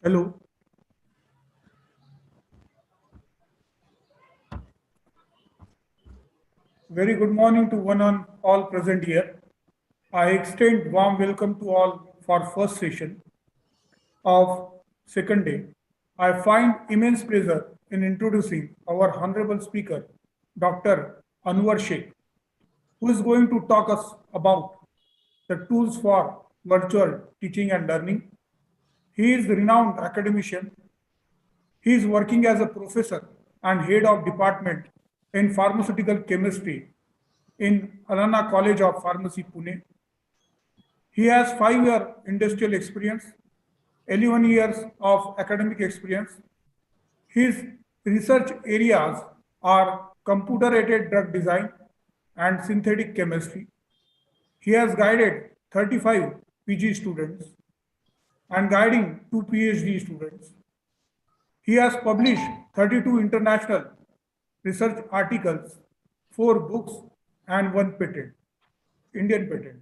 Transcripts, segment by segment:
Hello. Very good morning to one and all present here. I extend warm welcome to all for first session of second day. I find immense pleasure in introducing our honorable speaker, Dr. Anwar Sheikh, who is going to talk us about the tools for virtual teaching and learning. He is a renowned academician. He is working as a professor and head of department in pharmaceutical chemistry in Alana College of Pharmacy, Pune. He has 5 year industrial experience, 11 years of academic experience. His research areas are computer-aided drug design and synthetic chemistry. He has guided 35 PG students and guiding 2 PhD students. He has published 32 international research articles, 4 books, and 1 patent, Indian patent.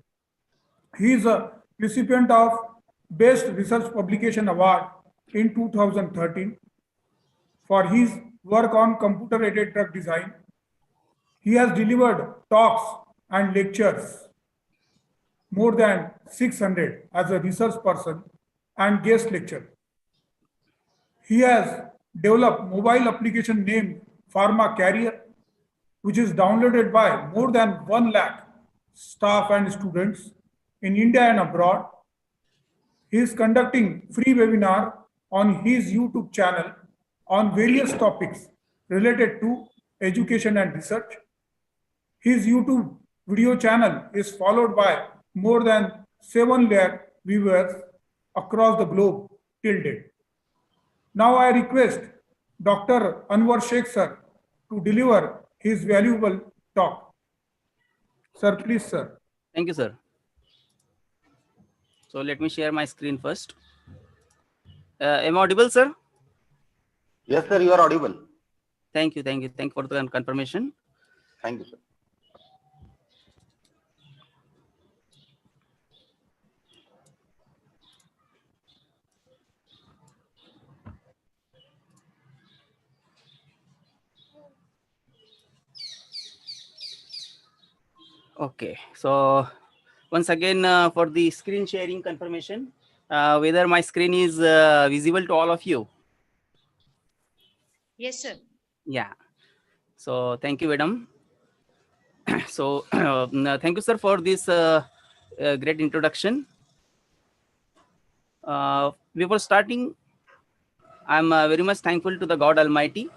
He is a recipient of Best Research Publication Award in 2013 for his work on computer-aided drug design. He has delivered talks and lectures, more than 600 as a research person and guest lecturer. He has developed mobile application named Pharma Carrier, which is downloaded by more than 1 lakh staff and students in India and abroad. He is conducting free webinar on his YouTube channel on various topics related to education and research. His YouTube video channel is followed by more than 7 lakh viewers across the globe till date. Now I request Dr. Anwar Sheikh sir to deliver his valuable talk. Sir, please, sir. Thank you, sir. So let me share my screen first. Am I audible, sir? Yes, sir, you are audible. Thank you. Thank you for the confirmation. Thank you, sir. Okay, so once again for the screen sharing confirmation, whether my screen is visible to all of you. Yes, sir. Yeah. So thank you, madam. So thank you, sir, for this great introduction. Before starting, I'm very much thankful to the God Almighty.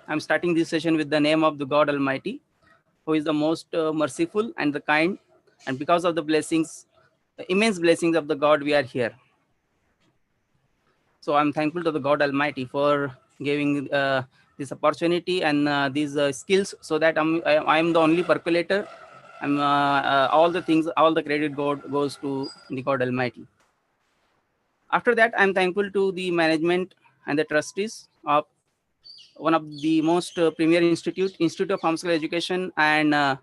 I'm starting this session with the name of the God Almighty, who is the most merciful and the kind. And because of the blessings, the immense blessings of the God, we are here. So I'm thankful to the God Almighty for giving this opportunity and these skills, so that I'm the only percolator. I'm all the things, all the credit goes to the God Almighty. After that, I'm thankful to the management and the trustees of one of the most premier Institute of Pharmaceutical Education and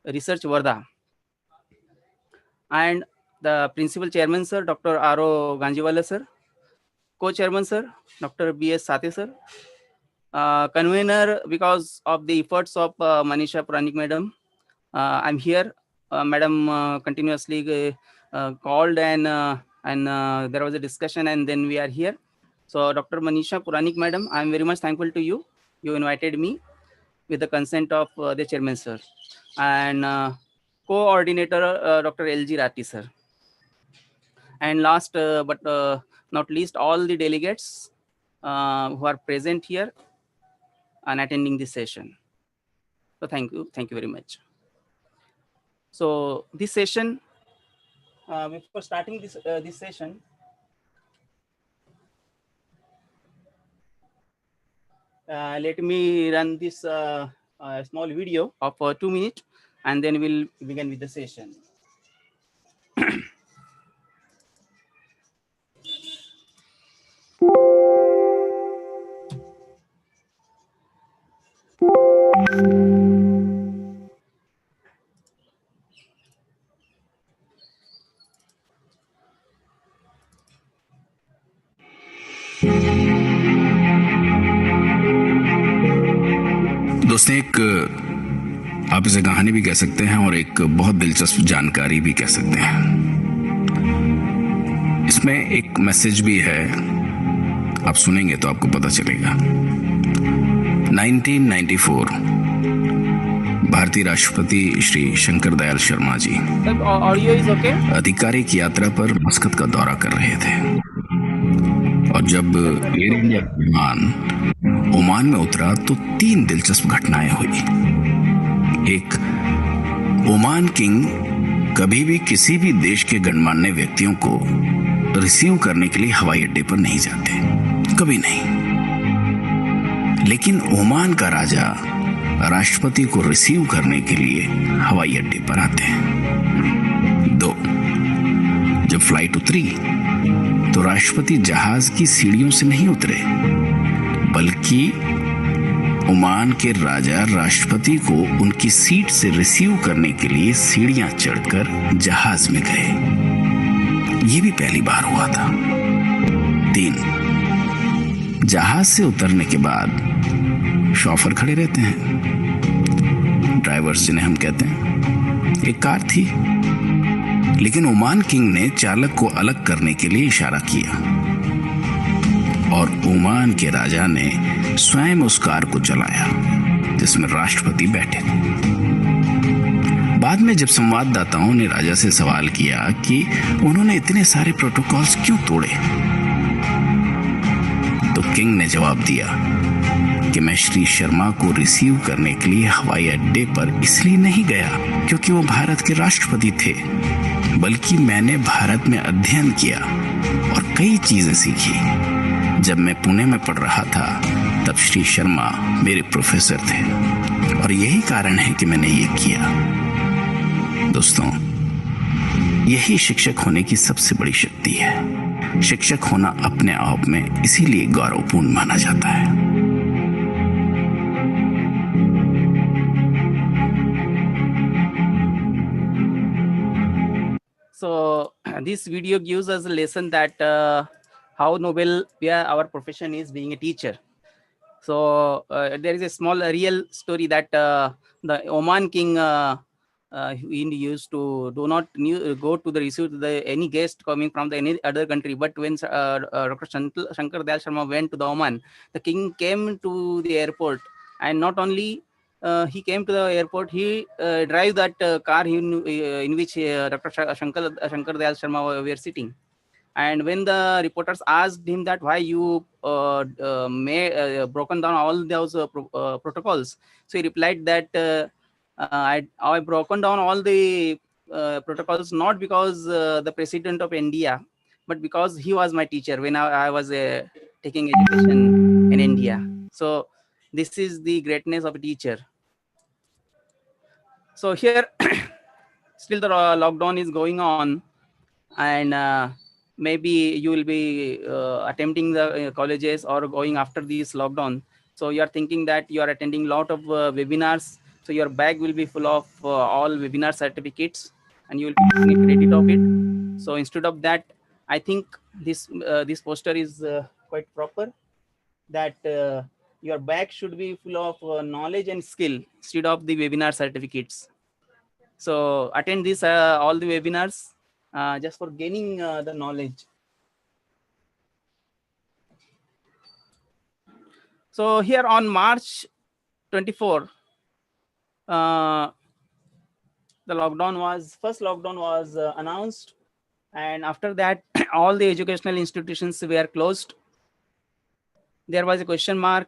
Research, Varda, and the principal chairman, sir, Dr. R.O. Ganjiwala, sir, co-chairman, sir, Dr. B.S. Sathe, sir, convener because of the efforts of Manisha Puranik, madam. I'm here Madam continuously called, and there was a discussion, and then we are here. So Dr. Manisha Puranik Madam, I am very much thankful to you. You invited me with the consent of the chairman sir, and co-coordinator Dr. LG Rati sir, and last but not least, all the delegates who are present here and attending this session. So thank you very much. So this session, before starting this session, let me run this small video of 2 minutes, and then we'll begin with the session. दोस्तों, एक आप इसे कहानी भी कह सकते हैं और एक बहुत दिलचस्प जानकारी भी कह सकते हैं। इसमें एक मैसेज भी है, आप सुनेंगे तो आपको पता चलेगा। 1994 भारतीय राष्ट्रपति Shri Shankar Dayal Sharma ji audio is okay? आधिकारिक यात्रा पर मस्कत का दौरा कर रहे थे, और जब एयर इंडिया विमान ओमान में उतरा तो 3 दिलचस्प घटनाएं हुई। एक, ओमान किंग कभी भी किसी भी देश के गणमान्य व्यक्तियों को रिसीव करने के लिए हवाई अड्डे पर नहीं जाते, कभी नहीं। लेकिन ओमान का राजा राष्ट्रपति को रिसीव करने के लिए हवाई अड्डे पर आते हैं। 2, जब फ्लाइट उतरी तो राष्ट्रपति जहाज की सीढ़ियों से नहीं उतरे, बल्कि ओमान के राजा राष्ट्रपति को उनकी सीट से रिसीव करने के लिए सीढ़ियां चढ़कर जहाज में गए। ये भी पहली बार हुआ था। 3, जहाज से उतरने के बाद शॉफर खड़े रहते हैं, ड्राइवर्स जिन्हें हम कहते हैं। एक कार थी, लेकिन ओमान किंग ने चालक को अलग करने के लिए इशारा किया और ओमान के राजा ने स्वयं उस कार को चलाया जिसमें राष्ट्रपति बैठे थे। बाद में जब संवाददाताओं ने राजा से सवाल किया कि उन्होंने इतने सारे प्रोटोकॉल्स क्यों तोड़े, तो किंग ने जवाब दिया कि मैं श्री शर्मा को रिसीव करने के लिए हवाई अड्डे पर इसलिए नहीं गया क्योंकि वो भारत के राष्ट्रपति थे, बल्कि मैंने भारत में अध्ययन किया और कई चीजें सीखी। जब मैं पुणे में पढ़ रहा था तब श्री शर्मा मेरे प्रोफेसर थे, और यही कारण है कि मैंने ये किया। दोस्तों, यही शिक्षक होने की सबसे बड़ी शक्ति है। शिक्षक होना अपने आप में इसीलिए गौरवपूर्ण माना जाता है। So this video gives us a lesson that how noble our profession is, being a teacher. So there is a small real story that the Oman king he used to do not go to the receive any guest coming from any other country. But when Dr. Shankar Dayal Sharma went to the Oman, the king came to the airport, and not only he came to the airport, he drive that car in which Dr. Shankar Dayal Sharma were sitting. And when the reporters asked him that why you broken down all those protocols, so he replied that I broken down all the protocols not because the president of India, but because he was my teacher when I was taking education in India. So this is the greatness of a teacher. So here still the lockdown is going on, and maybe you will be attempting the colleges or going after this lockdown. So you are thinking that you are attending a lot of webinars, so your bag will be full of all webinar certificates, and you will be taking a credit of it. So instead of that, I think this poster is quite proper, that your bag should be full of knowledge and skill instead of the webinar certificates. So attend this all the webinars just for gaining the knowledge. So here on March 24, the first lockdown was announced, and after that all the educational institutions were closed. There was a question mark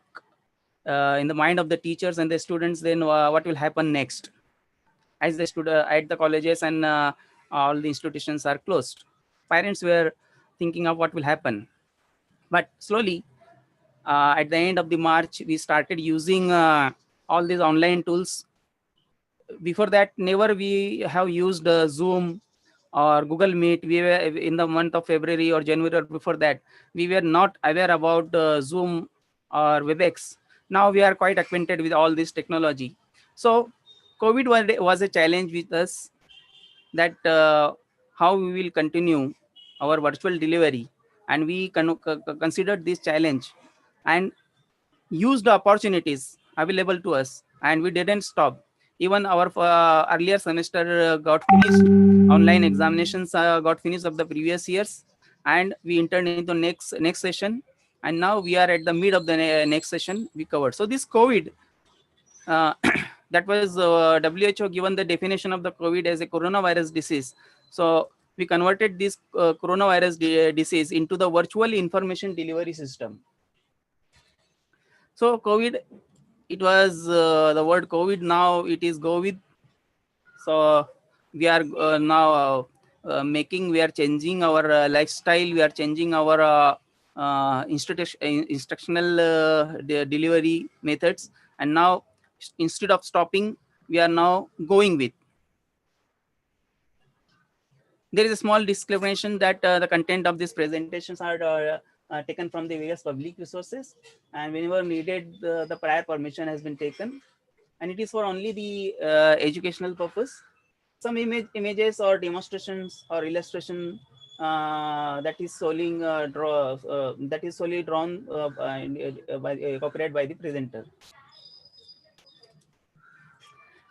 in the mind of the teachers and the students, then what will happen next, as they stood at the colleges and all the institutions are closed. Parents were thinking of what will happen, but slowly at the end of the March we started using all these online tools. Before that, never we have used Zoom or Google Meet. We were in the month of February or January, or before that we were not aware about Zoom or WebEx. Now we are quite acquainted with all this technology. So COVID was a challenge with us, that how we will continue our virtual delivery, and we considered this challenge and used the opportunities available to us, and we didn't stop. Even our earlier semester got finished, online examinations got finished of the previous years, and we entered into next session, and now we are at the mid of the next session we covered. So this COVID, uh, that was WHO given the definition of the COVID as a coronavirus disease. So we converted this coronavirus disease into the virtual information delivery system. So COVID, it was the word COVID, now it is go with. So we are now we are changing our lifestyle, we are changing our instructional delivery methods, and now instead of stopping, we are now going with. There is a small disclaimer that the content of these presentations are taken from the various public resources, and whenever needed, the prior permission has been taken, and it is for only the educational purpose. Some images or demonstrations or illustration that is solely drawn copyright by the presenter.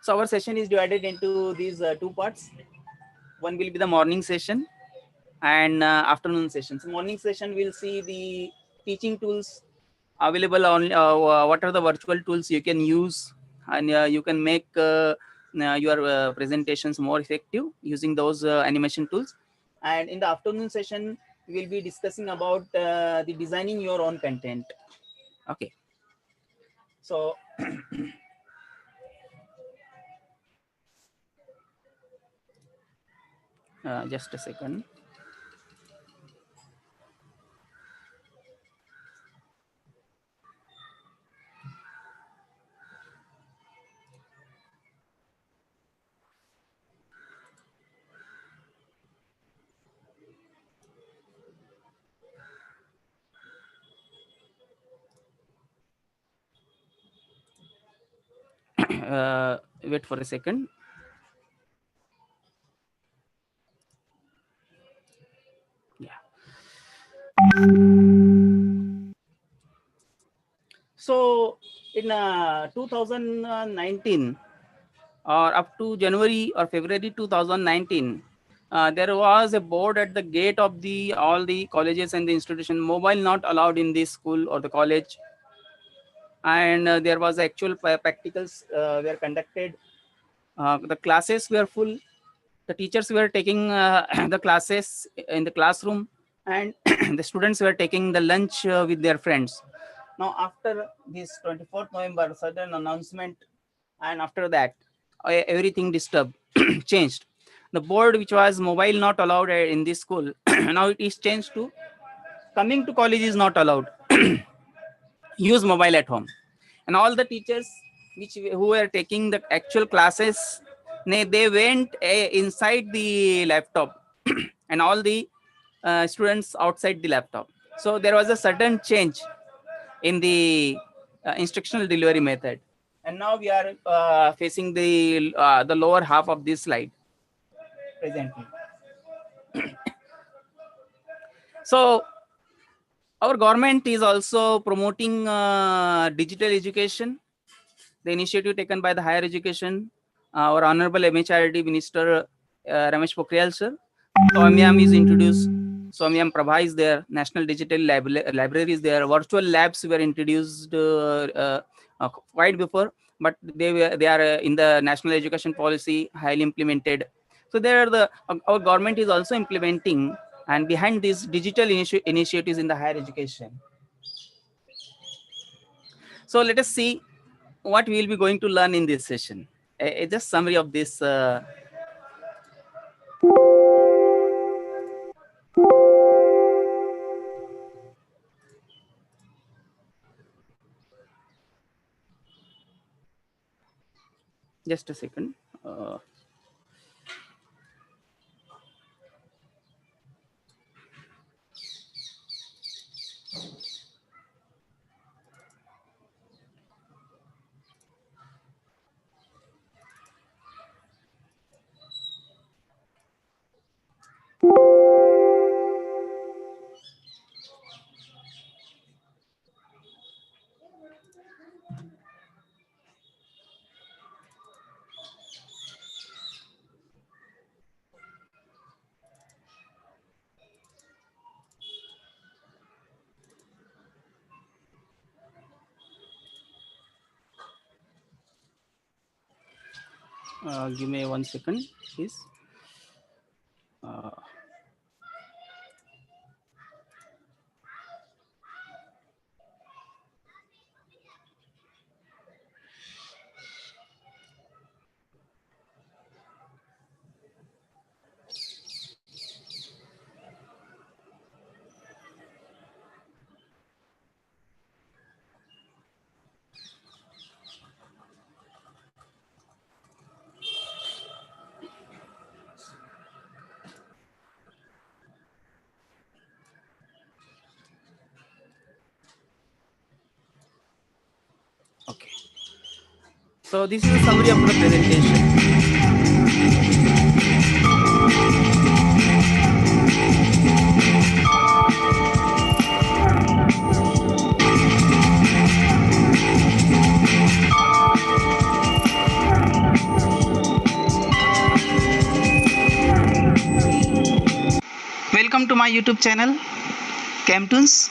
So our session is divided into these two parts. One will be the morning session and afternoon session. So morning session will see the teaching tools available on what are the virtual tools you can use, and you can make your presentations more effective using those animation tools. And in the afternoon session, we will be discussing about the designing your own content. Okay. So just a second. Wait for a second. Yeah. So in 2019 or up to January or February 2019, there was a board at the gate of all the colleges and the institution. Mobile not allowed in the school or the college, and there was actual practicals were conducted. The classes were full. The teachers were taking the classes in the classroom, and the students were taking the lunch with their friends. Now, after this 24th November sudden announcement, and after that, everything disturbed, changed. The board, which was mobile not allowed in this school, now it is changed to coming to college is not allowed. Use mobile at home. And all the teachers who were taking the actual classes, they went inside the laptop and all the students outside the laptop. So there was a sudden change in the instructional delivery method. And now we are facing the lower half of this slide presently. So our government is also promoting digital education. The initiative taken by the higher education our Honorable MHRD Minister Ramesh Pokhriyal sir. SWAMYAM is introduced. SWAMYAM Prabha is there. National Digital Library is there. Virtual labs were introduced quite before, but they are in the National Education Policy highly implemented. So there are our government is also implementing, and behind these digital initiatives in the higher education. So let us see what we will be going to learn in this session. Just summary of this. Just a second. Give me 1 second, please. Okay. So this is a summary of the presentation. Welcome to my YouTube channel, CamToons.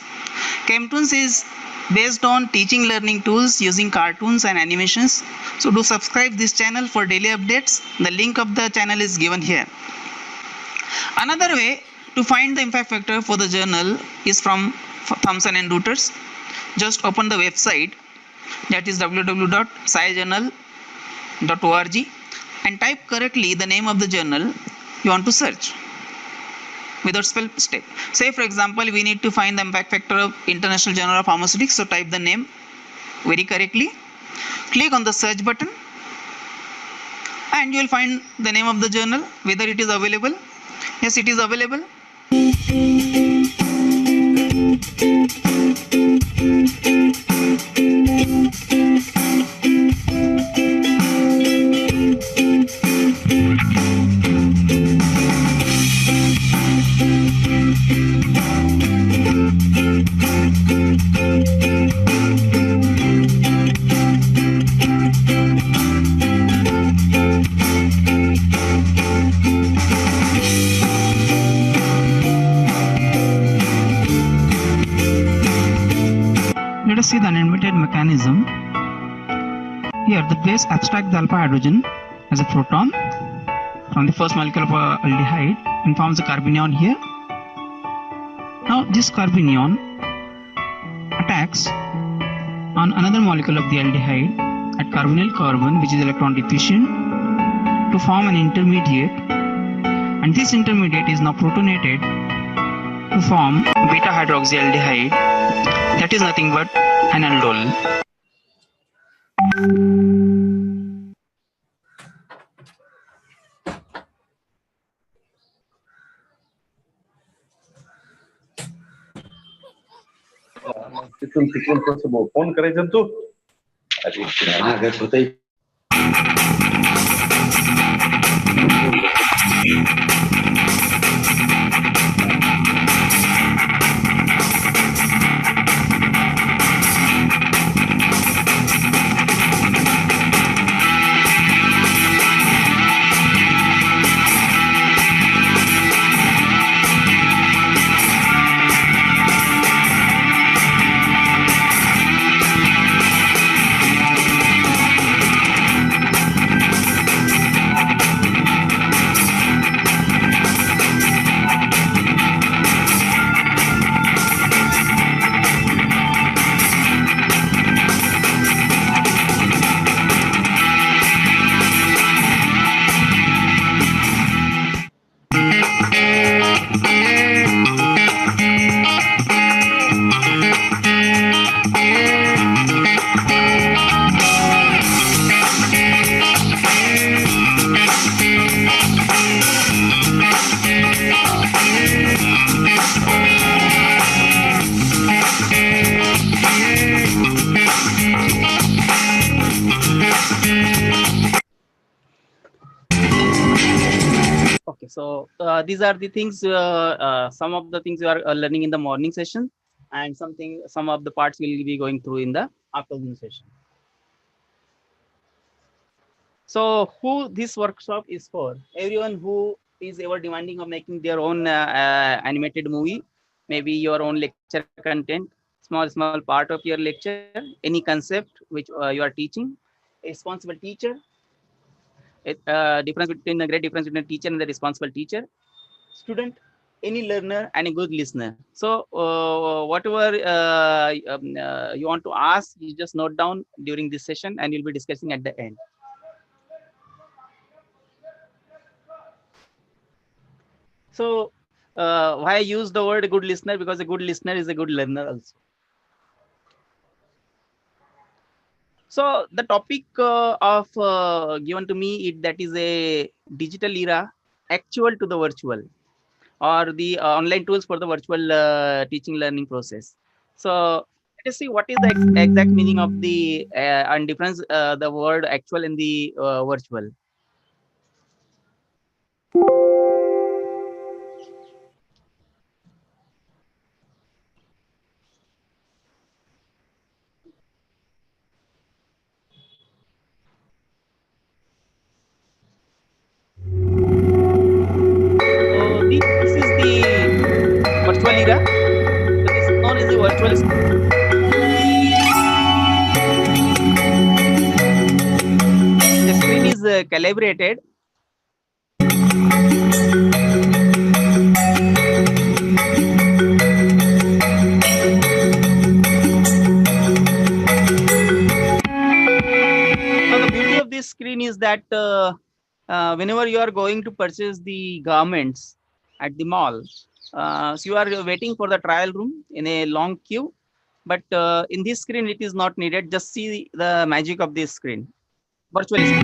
CamToons is based on teaching learning tools using cartoons and animations. So do subscribe this channel for daily updates. The link of the channel is given here. Another way to find the impact factor for the journal is from Thomson and Reuters. Just open the website, that is www.scijournal.org, and type correctly the name of the journal you want to search without spell mistake. Say for example, we need to find the impact factor of International Journal of Pharmaceutics, so type the name very correctly, click on the search button, and you will find the name of the journal, whether it is available. Yes, it is available. Let us see the unlimited mechanism. Here the base abstracts the alpha hydrogen as a proton from the first molecule of aldehyde and forms the carbanion here. Now this carbanion attacks on another molecule of the aldehyde at carbonyl carbon, which is electron deficient, to form an intermediate, and this intermediate is now protonated to form beta hydroxyaldehyde, that is nothing but an aldol. तिथून कसं phone करायचं तू अरे So these are the things, some of the things you are learning in the morning session, and some of the parts will be going through in the afternoon session. So who this workshop is for? Everyone who is ever demanding of making their own animated movie, maybe your own lecture content, small part of your lecture, any concept which you are teaching, a responsible teacher, difference between a great difference between a teacher and the responsible teacher, student, any learner, and a good listener. So whatever you want to ask, you just note down during this session, and you'll be discussing at the end. So why I use the word good listener? Because a good listener is a good learner also. So the topic of given to me, that is a digital era, actual to the virtual, or the online tools for the virtual teaching learning process. So let us see what is the exact meaning of the and difference the word actual and the virtual. So this is the virtual era. So this is known as the virtual screen. The screen is calibrated. Now the beauty of this screen is that whenever you are going to purchase the garments at the mall, so you are waiting for the trial room in a long queue, but in this screen it is not needed. Just see the magic of this screen, virtual screen.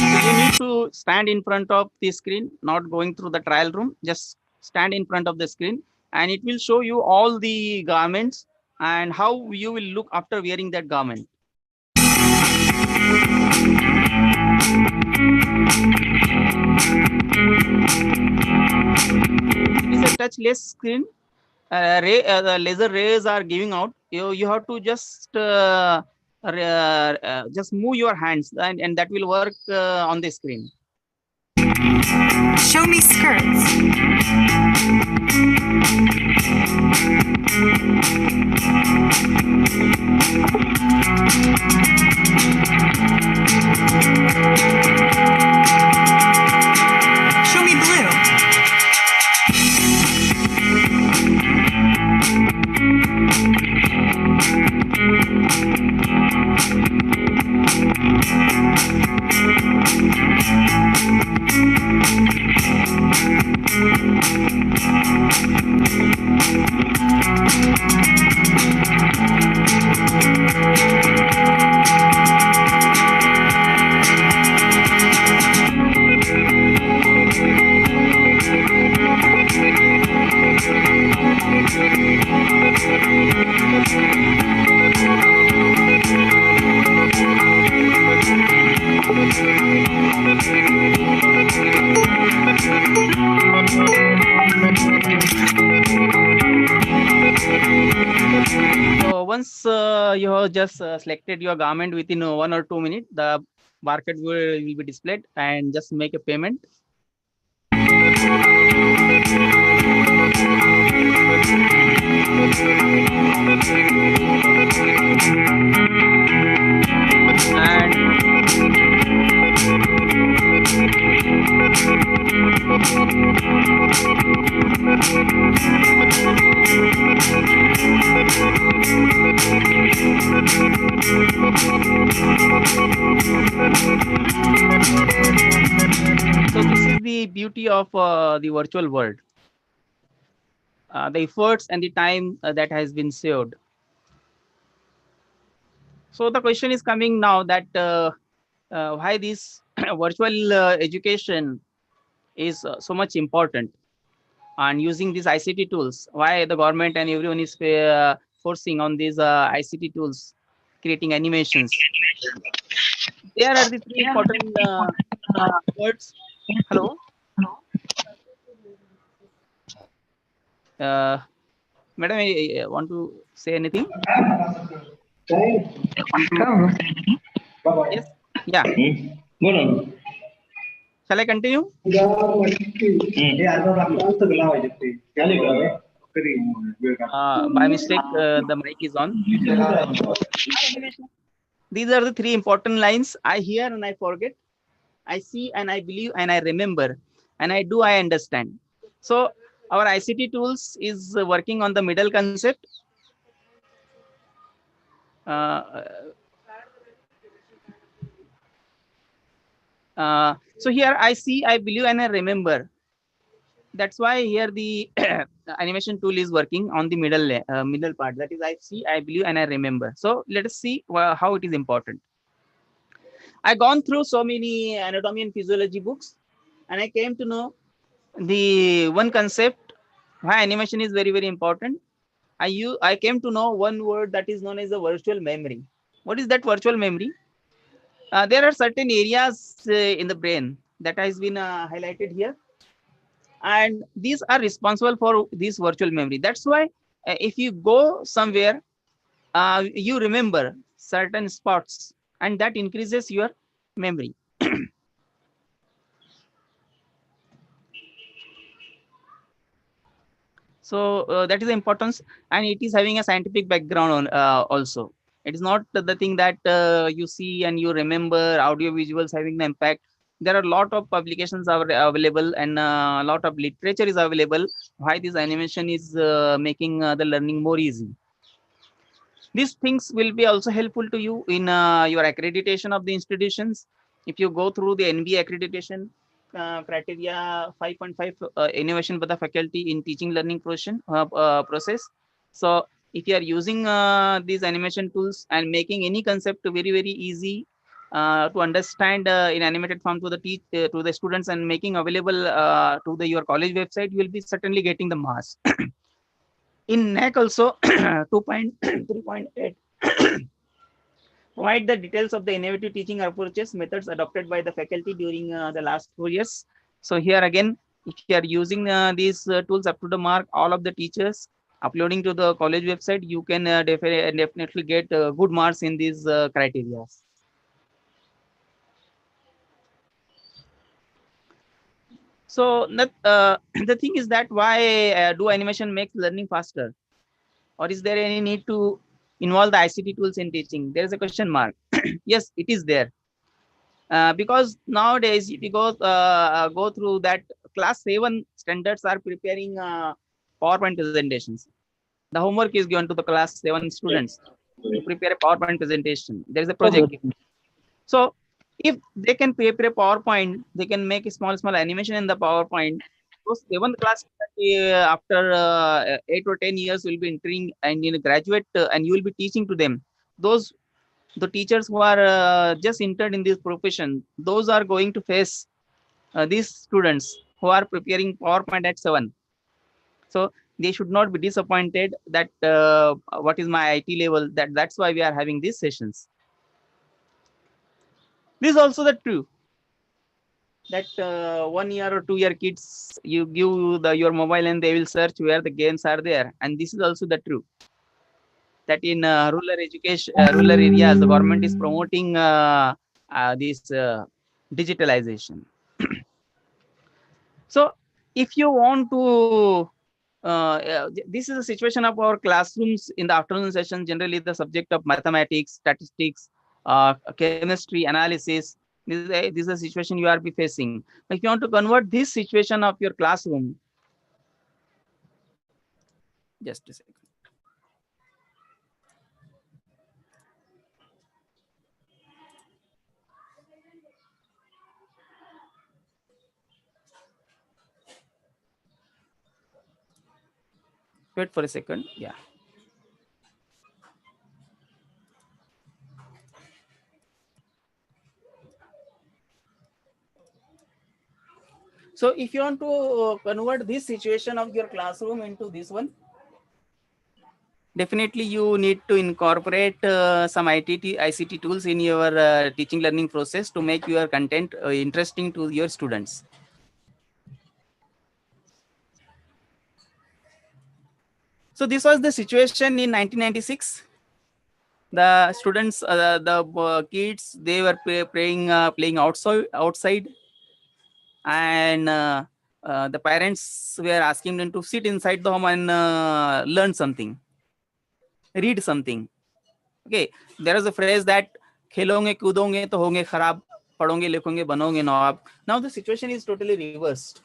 So you need to stand in front of the screen, not going through the trial room. Just stand in front of the screen, and it will show you all the garments and how you will look after wearing that garment. It is a touchless screen. The laser rays are giving out. You have to just move your hands, and that will work on the screen. Show me skirts. Show me blue. So once you have just selected your garment, within 1 or 2 minutes, the barcode will be displayed, and just make a payment. So this is the beauty of the virtual world. The efforts and the time that has been saved. So the question is coming now that why this virtual education is so much important. and using these ICT tools. Why the government and everyone is forcing on these ICT tools, creating animations. There are the three important words. Hello. Madam, I want to say anything? Yes. Yeah. Shall I continue? By mistake, the mic is on. These are the three important lines. I hear and I forget. I see and I believe and I remember. And I do, I understand. So our ICT tools is working on the middle concept. So here I see, I believe, and I remember. That's why here the animation tool is working on the middle part. That is, I see, I believe, and I remember. So let us see how it is important. I gone through so many anatomy and physiology books, and I came to know the one concept why animation is very, very important. I came to know one word that is known as a virtual memory. What is that virtual memory? There are certain areas in the brain that has been highlighted here, and these are responsible for this virtual memory. That's why if you go somewhere, you remember certain spots, and that increases your memory. So that is the importance, and it is having a scientific background on also. It is not the thing that you see and you remember. Audio visuals having the impact. There are a lot of publications are available, and a lot of literature is available why this animation is making the learning more easy. These things will be also helpful to you in your accreditation of the institutions. If you go through the NBA accreditation criteria 5.5 innovation by the faculty in teaching learning process. So if you are using these animation tools and making any concept very, very easy to understand in animated form to the students and making available to your college website, you will be certainly getting the marks. In NAC also 2.3.8 provide the details of the innovative teaching approaches methods adopted by the faculty during the last 4 years. So here again, if you are using these tools up to the mark, all of the teachers uploading to the college website, you can definitely get good marks in these criteria. So the thing is that why do animation makes learning faster? Or is there any need to involve the ICT tools in teaching? There is a question mark. Yes, it is there. Because nowadays, if you go through that, class 7 standards are preparing PowerPoint presentations. The homework is given to the class 7 students to prepare a PowerPoint presentation. There is a project. So if they can prepare a PowerPoint, they can make a small animation in the PowerPoint. Those 7th class after 8 or 10 years will be entering and in a graduate and you will be teaching to them. The teachers who are just entered in this profession, those are going to face these students who are preparing PowerPoint at 7. So they should not be disappointed that what is my IT level. That's why we are having these sessions. This is also the true that 1 year or 2 year kids, you give your mobile and they will search where the games are there. And this is also the true that in rural education, rural areas, the government is promoting this digitalization. So if you want to, this is a situation of our classrooms in the afternoon session, generally the subject of mathematics, statistics, chemistry, analysis. This is a situation you are be facing. If you want to convert this situation of your classroom, just a second. Wait for a second. Yeah. So if you want to convert this situation of your classroom into this one, definitely you need to incorporate some ICT tools in your teaching learning process to make your content interesting to your students. So this was the situation in 1996. The students, the kids, they were playing outside, and the parents were asking them to sit inside the home and learn something, read something. Okay, there is a phrase that खेलोगे कूदोगे तो होंगे खराब, पढ़ोगे लिखोगे बनोगे नवाब. Now the situation is totally reversed.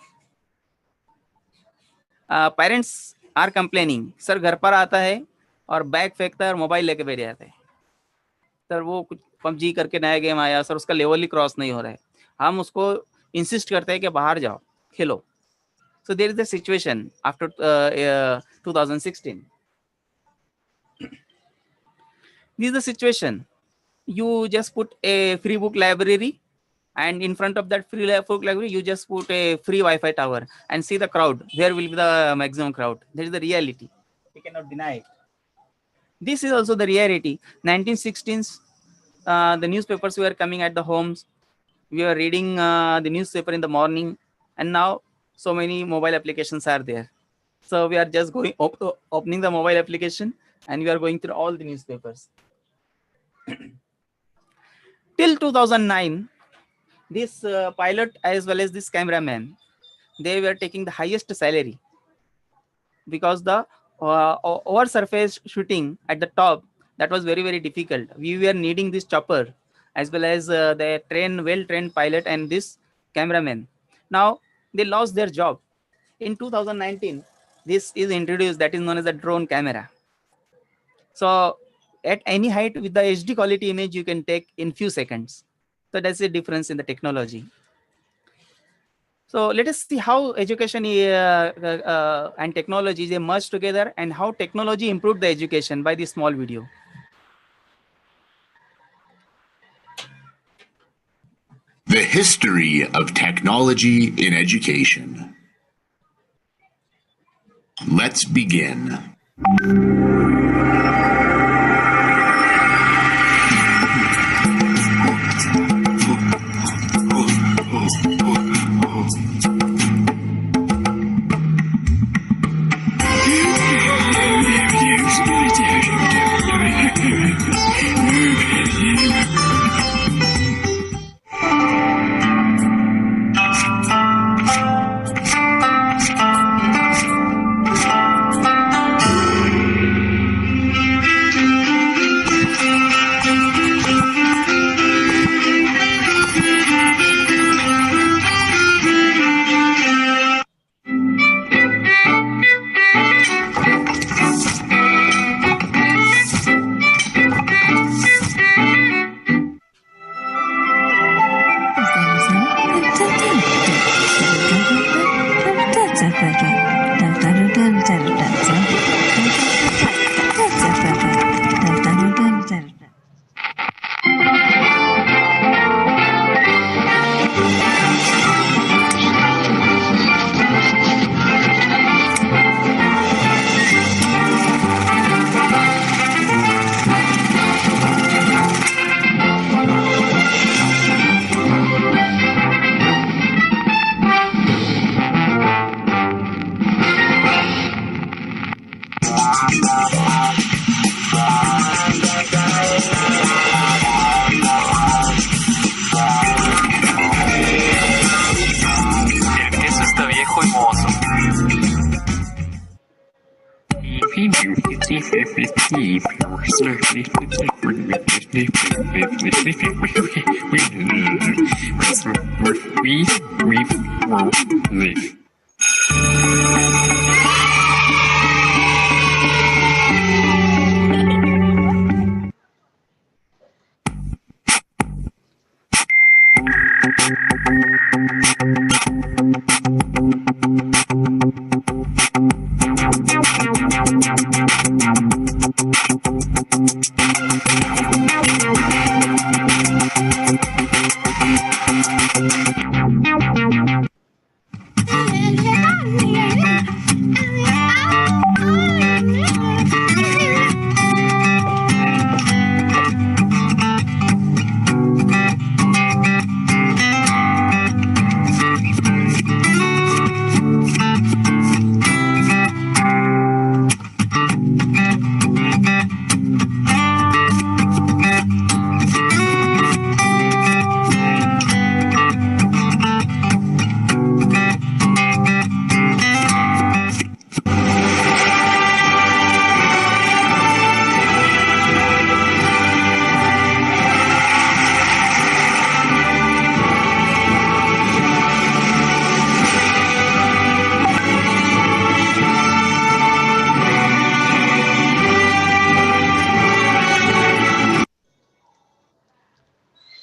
Parents are complaining, sir घर पर आता है और बैग फेंकता है और मोबाइल लेके बैठ जाता है. सर वो कुछ PUBG करके नया गेम आया, सर उसका लेवल ही क्रॉस नहीं हो रहा है. हम उसको इंसिस्ट करते हैं कि बाहर जाओ खेलो. So there is the situation after 2016. This is the situation. You just put a free book library, and in front of that free book library, you just put a free Wi-Fi tower and see the crowd. There will be the maximum crowd. That is the reality. We cannot deny it. This is also the reality. 1916s, the newspapers were coming at the homes. We were reading the newspaper in the morning, and now so many mobile applications are there. So we are just going opening the mobile application, and we are going through all the newspapers. Till 2009, this pilot as well as this cameraman, they were taking the highest salary, because the over surface shooting at the top, that was very, very difficult. We were needing this chopper as well as the well-trained pilot and this cameraman. Now they lost their job. In 2019, this is introduced, that is known as a drone camera. So at any height with the HD quality image you can take in few seconds. So that's the difference in the technology. So let us see how education and technology they merged together, and how technology improved the education by this small video. The history of technology in education. Let's begin.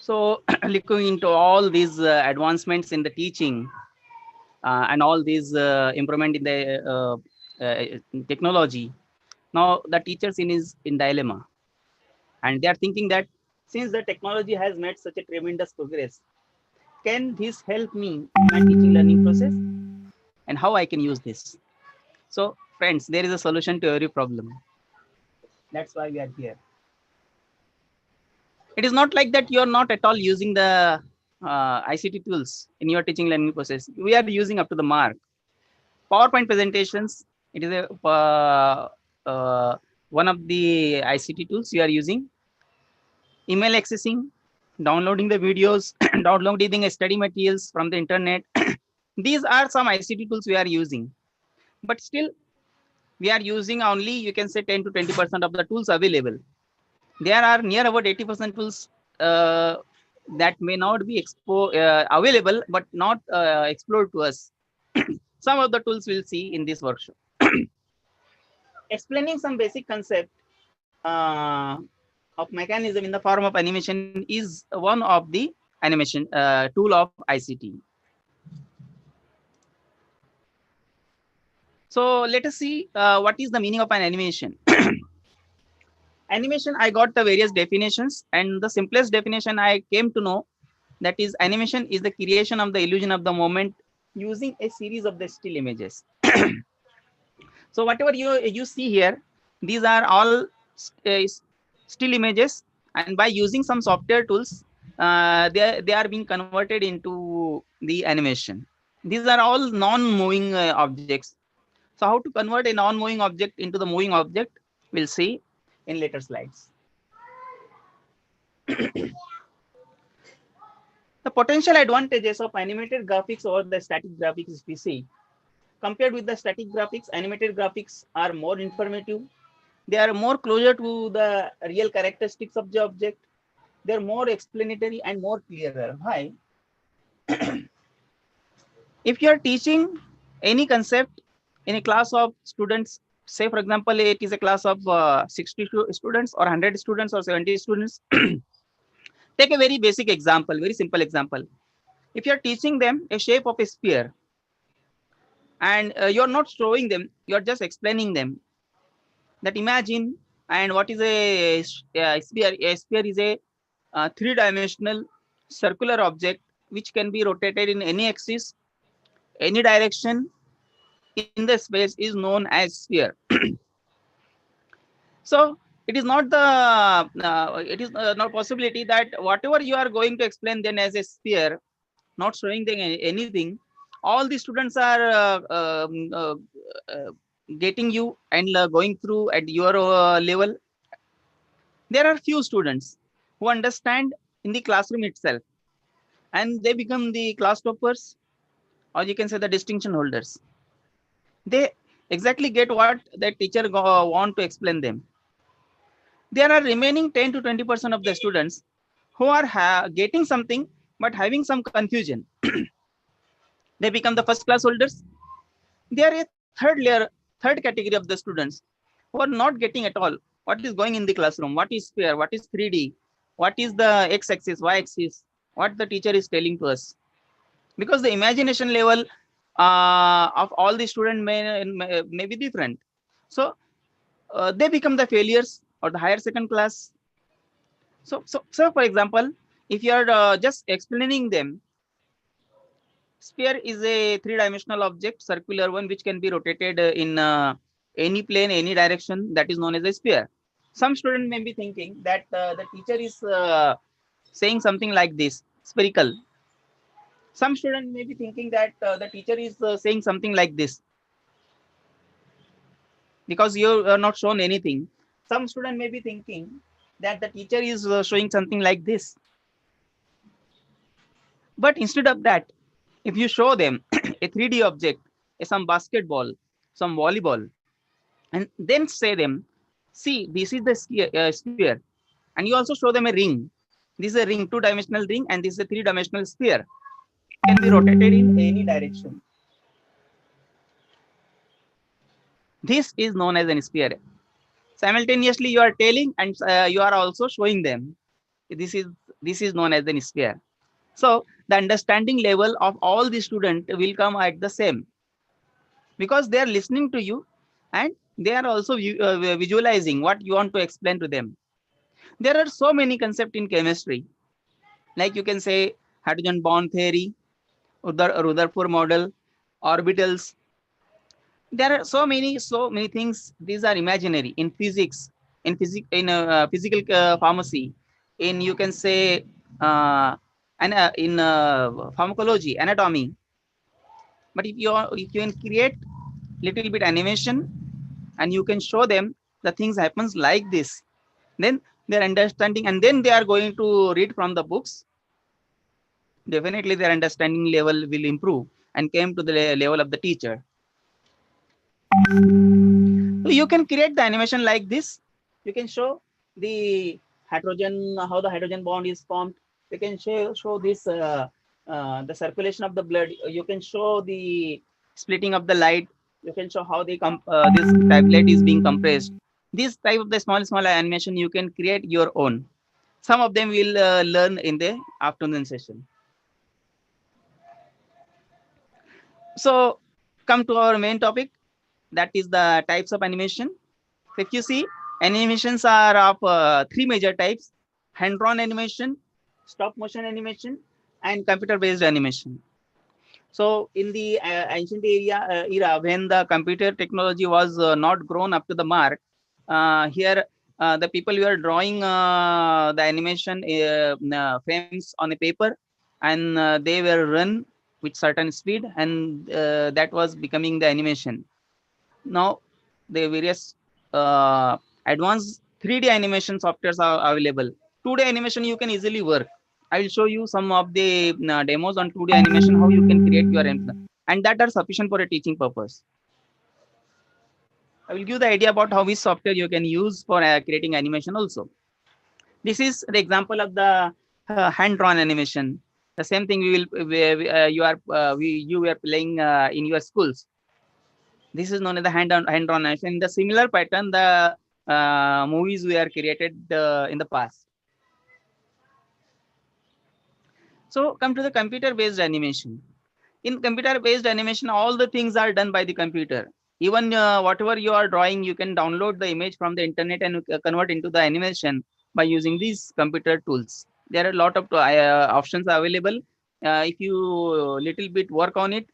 So looking into all these advancements in the teaching and all these improvement in the technology, now the teachers is in dilemma, and they are thinking that since the technology has made such a tremendous progress, can this help me in my teaching learning process, and how I can use this? So friends, there is a solution to every problem. That's why we are here. It is not like that you are not at all using the ICT tools in your teaching learning process. We are using up to the mark. PowerPoint presentations, it is one of the ICT tools you are using. Email accessing, downloading the videos, downloading study materials from the internet. These are some ICT tools we are using. But still, we are using only, you can say 10 to 20% of the tools available. There are near about 80% tools that may not be available, but not explored to us. Some of the tools we'll see in this workshop. Explaining some basic concept of mechanism in the form of animation is one of the animation tool of ICT. So let us see what is the meaning of an animation. Animation, I got the various definitions, and the simplest definition I came to know, that is animation is the creation of the illusion of the moment using a series of the still images. So whatever you see here, these are all still images, and by using some software tools, they are being converted into the animation. These are all non-moving objects. So how to convert a non-moving object into the moving object, we'll see in later slides. The potential advantages of animated graphics over the static graphics, if we see, compared with the static graphics, animated graphics are more informative. They are more closer to the real characteristics of the object. They're more explanatory and more clearer. Why? If you are teaching any concept in a class of students, say for example, it is a class of 60 students or 100 students or 70 students. Take a very basic example, very simple example. If you are teaching them a shape of a sphere, and you're not showing them, you're just explaining them that imagine, and what is a sphere? A sphere is a three-dimensional circular object which can be rotated in any axis, any direction in the space is known as sphere. So it is not the not possibility that whatever you are going to explain then as a sphere, not showing them anything, all the students are getting you and going through at your level. There are few students who understand in the classroom itself, and they become the class toppers, or you can say the distinction holders. They exactly get what the teacher want to explain them. There are remaining 10 to 20% of the students who are getting something but having some confusion. They become the first class holders. They are a third layer, third category of the students who are not getting at all what is going in the classroom, what is sphere, what is 3D, what is the x-axis, y-axis, what the teacher is telling to us. Because the imagination level of all the students may be different. So they become the failures or the higher second class. So for example, if you are just explaining them, sphere is a three-dimensional object, circular one, which can be rotated in any plane, any direction, that is known as a sphere. Some student may be thinking that the teacher is saying something like this, spherical. Some student may be thinking that the teacher is saying something like this, because you are not shown anything. Some student may be thinking that the teacher is showing something like this. But instead of that, if you show them a 3D object, some basketball, some volleyball, and then say them, see, this is the sphere, and you also show them a ring. This is a ring, two-dimensional ring, and this is a three-dimensional sphere. It can be rotated in any direction. This is known as a sphere. Simultaneously, you are telling and you are also showing them. This is known as the sphere. So the understanding level of all the student will come at the same, because they are listening to you and they are also visualizing what you want to explain to them. There are so many concepts in chemistry, like you can say hydrogen bond theory, Rutherford model, orbitals. There are so many things. These are imaginary in physics, in physical pharmacy, in you can say and in pharmacology, anatomy. But if you can create little bit animation and you can show them the things happens like this, then their understanding, and then they are going to read from the books, definitely their understanding level will improve and came to the level of the teacher. So you can create the animation like this. You can show the hydrogen, how the hydrogen bond is formed. You can show this the circulation of the blood. You can show the splitting of the light. You can show how the this tablet is being compressed. This type of the small animation you can create your own. Some of them will learn in the afternoon session. So come to our main topic, that is the types of animation. So if you see, animations are of three major types: hand-drawn animation, stop-motion animation, and computer-based animation. So in the ancient era, when the computer technology was not grown up to the mark, here the people were drawing the animation frames on a paper, and they were run with certain speed, and that was becoming the animation. Now the various advanced 3D animation softwares are available. 2D animation you can easily work. I will show you some of the demos on 2D animation, how you can create your animation, and that are sufficient for a teaching purpose. I will give the idea about how which software you can use for creating animation also. This is the example of the hand-drawn animation. The same thing you were playing in your schools. This is known as the hand-drawn animation. In the similar pattern, the movies were created in the past. So come to the computer-based animation. In computer-based animation, all the things are done by the computer. Even whatever you are drawing, you can download the image from the internet and convert into the animation by using these computer tools. There are a lot of options available. If you little bit work on it,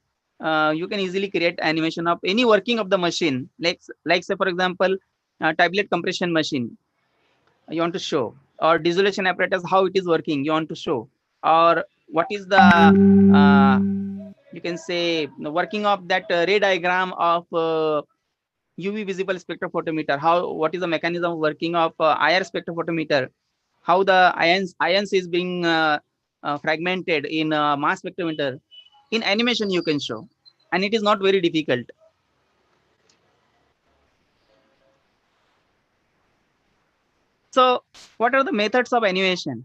you can easily create animation of any working of the machine. Like say for example, tablet compression machine you want to show, or dissolution apparatus, how it is working you want to show, or what is the you can say the working of that ray diagram of UV visible spectrophotometer, what is the mechanism of working of IR spectrophotometer, how the ions is being fragmented in mass spectrometer. In animation you can show, and it is not very difficult. So what are the methods of animation?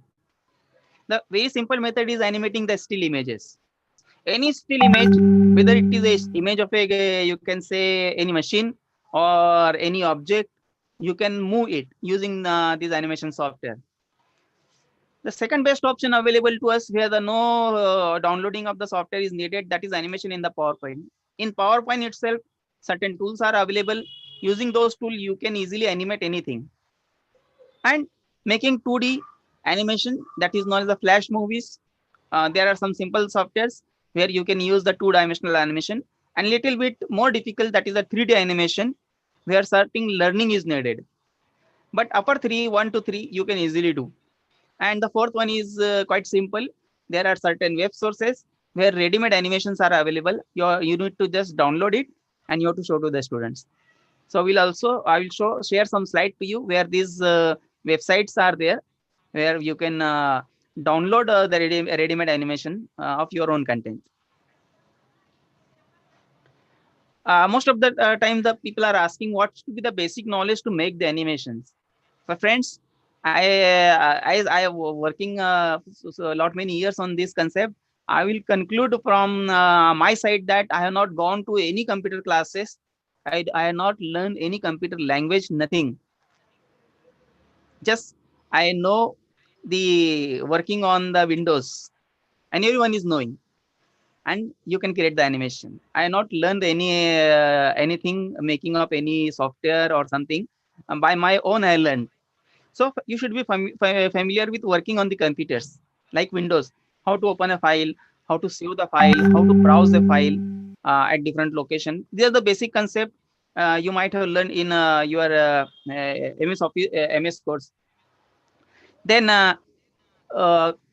The very simple method is animating the still images. Any still image, whether it is an image of you can say any machine or any object, you can move it using this animation software. The second best option available to us, where the no downloading of the software is needed, that is animation in the PowerPoint. In PowerPoint itself, certain tools are available. Using those tools, you can easily animate anything. And making 2D animation, that is known as the flash movies. There are some simple softwares where you can use the two-dimensional animation, and little bit more difficult, that is the 3D animation, where certain learning is needed. But upper 1 to 3 you can easily do. And the fourth one is quite simple. There are certain web sources where ready-made animations are available. You need to just download it and you have to show to the students. So I will share some slide to you where these websites are there, where you can download the ready-made animation of your own content. Most of the time the people are asking what should be the basic knowledge to make the animations. So friends, I am working a lot many years on this concept. I will conclude from my side that I have not gone to any computer classes. I have not learned any computer language, nothing. Just I know the working on the windows, and everyone is knowing, and you can create the animation. I have not learned anything making up any software or something. By my own I learned. So you should be familiar with working on the computers like Windows, how to open a file, how to save the file, how to browse the file at different location. These are the basic concept you might have learned in your MS course. Then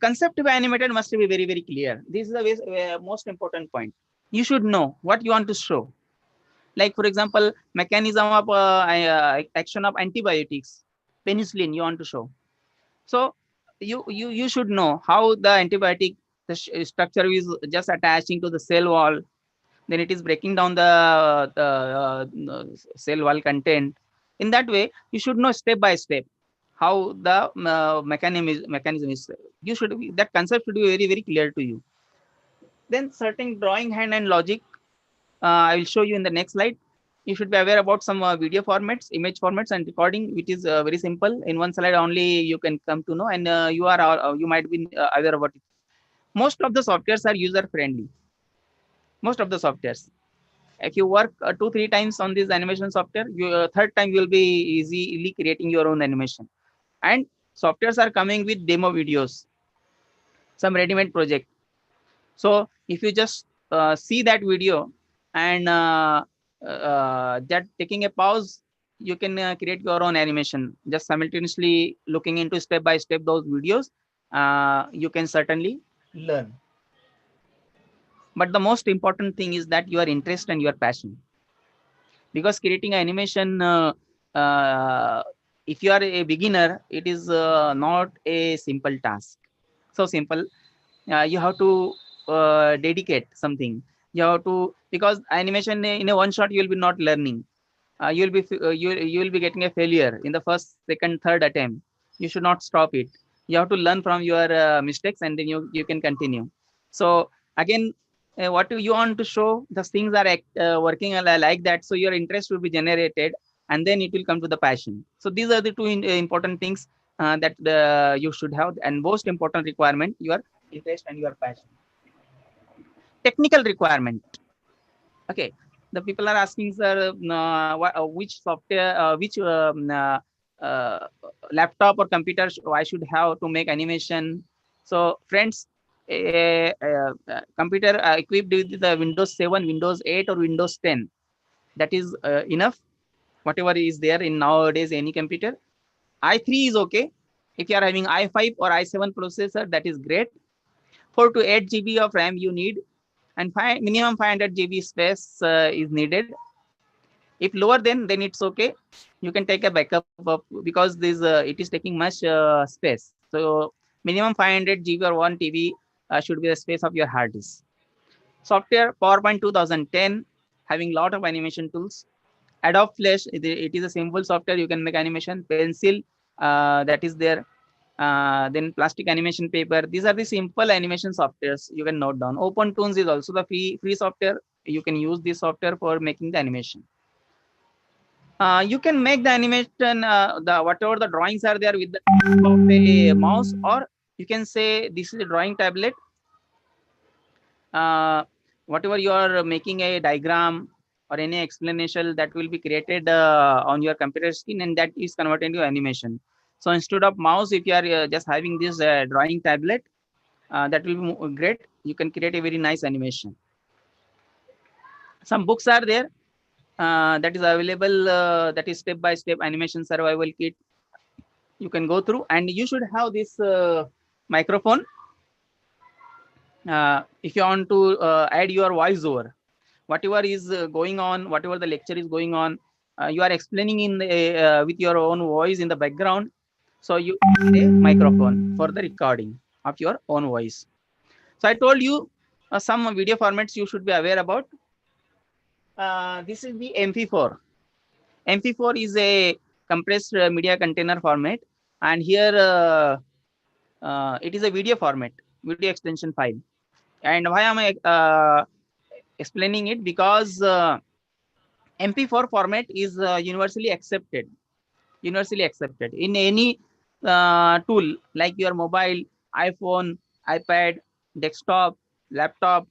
concept of animated must be very, very clear. This is the most important point. You should know what you want to show. Like, for example, mechanism of action of antibiotics, penicillin you want to show. So you should know how the antibiotic, the structure is just attaching to the cell wall, then it is breaking down the cell wall content. In that way, you should know step by step how the mechanism is. You should be, that concept should be very, very clear to you. Then certain drawing hand and logic, I will show you in the next slide. You should be aware about some video formats, image formats, and recording, which is very simple. In one slide only you can come to know, and you might be aware about it. Most of the softwares are user friendly. Most of the softwares. If you work 2-3 times on this animation software, third time you will be easily creating your own animation. And softwares are coming with demo videos, some ready-made project. So if you just see that video and that taking a pause, you can create your own animation. Just simultaneously looking into step by step those videos, you can certainly learn. But the most important thing is that your interest and your passion. Because creating animation, if you are a beginner, it is not a simple task. So simple. You have to dedicate something. You have to, because animation in a one shot you will be not learning. You will be getting a failure in the first, second, third attempt. You should not stop it. You have to learn from your mistakes, and then you can continue. So again, what do you want to show? The things are working like that, so your interest will be generated, and then it will come to the passion. So these are the two important things that you should have, and most important requirement, your interest and your passion. Technical requirement. Okay, the people are asking, sir, which software, which uh, laptop or computer I should have to make animation. So friends, a computer equipped with the Windows 7, Windows 8 or Windows 10, that is enough. Whatever is there in nowadays any computer. i3 is okay. If you are having i5 or i7 processor, that is great. 4 to 8 GB of RAM you need, and minimum 500 GB space is needed. If lower, then it's okay. You can take a backup of, because this it is taking much space. So minimum 500 GB or 1 TB should be the space of your hard disk. Software PowerPoint 2010, having lot of animation tools. Adobe Flash, it is a simple software, you can make animation. Pencil, that is there. Then plastic animation paper. These are the simple animation softwares you can note down. OpenToons is also the free software. You can use this software for making the animation. You can make the animation, the whatever the drawings are there with the of a mouse, or you can say this is a drawing tablet. Whatever you are making a diagram or any explanation, that will be created on your computer screen, and that is converted into animation. So instead of mouse, if you are just having this drawing tablet, that will be great. You can create a very nice animation. Some books are there that is available, that is step by step animation survival kit. You can go through, and you should have this microphone if you want to add your voice over. Whatever is going on, whatever the lecture is going on, you are explaining in the, with your own voice in the background. So you need a microphone for the recording of your own voice. So I told you some video formats you should be aware about. This is the MP4. MP4 is a compressed media container format, and here it is a video format, video extension file. And why am I explaining it? Because MP4 format is universally accepted in any tool like your mobile, iPhone, iPad, desktop, laptop,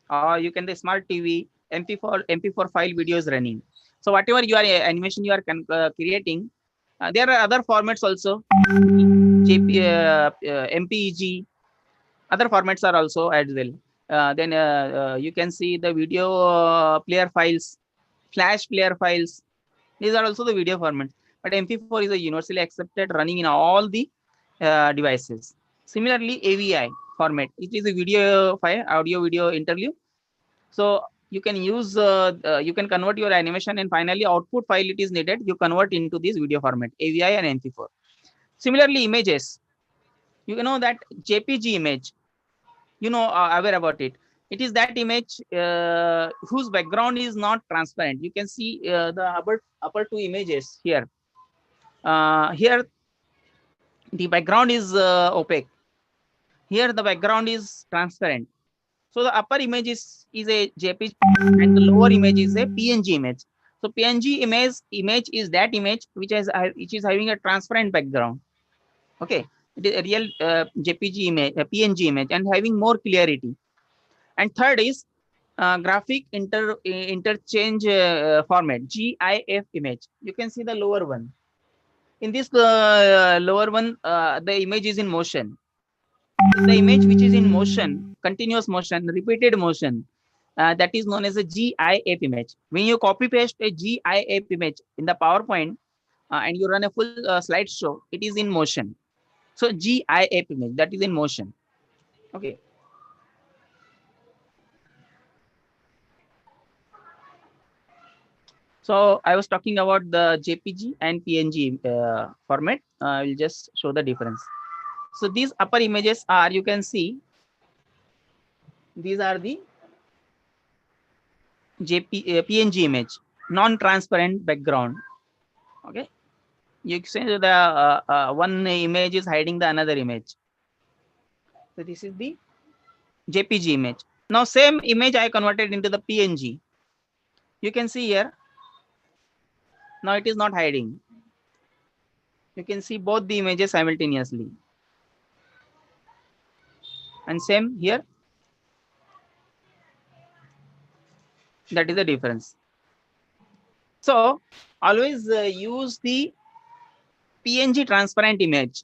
or you can the smart TV, MP4 file videos running. So whatever your animation you are creating, there are other formats also, MPEG, other formats are also as well. Then you can see the video player files, flash player files. These are also the video formats. But MP4 is a universally accepted running in all the devices. Similarly, AVI format, it is a video file, audio video interview. So you can use, you can convert your animation, and finally output file it is needed, you convert into this video format, AVI and MP4. Similarly, images, you know that JPG image, you know, aware about it. It is that image whose background is not transparent. You can see the upper two images here. Here the background is opaque. Here the background is transparent. So the upper image is a JPG and the lower image is a PNG image. So PNG image is that image which is having a transparent background. Okay, it is a real JPG image, a PNG image, and having more clarity. And third is graphic interchange format, GIF image. You can see the lower one. In this lower one, the image is in motion. The image which is in motion, continuous motion, repeated motion, that is known as a GIF image. When you copy paste a GIF image in the PowerPoint and you run a full slideshow, it is in motion. So GIF image, that is in motion. Okay. So I was talking about the JPG and PNG format. I will just show the difference. So these upper images are, you can see, these are the PNG image, non-transparent background. Okay, you say the one image is hiding the another image. So this is the JPG image. Now same image I converted into the PNG. You can see here. Now it is not hiding. You can see both the images simultaneously. And same here. That is the difference. So always use the PNG transparent image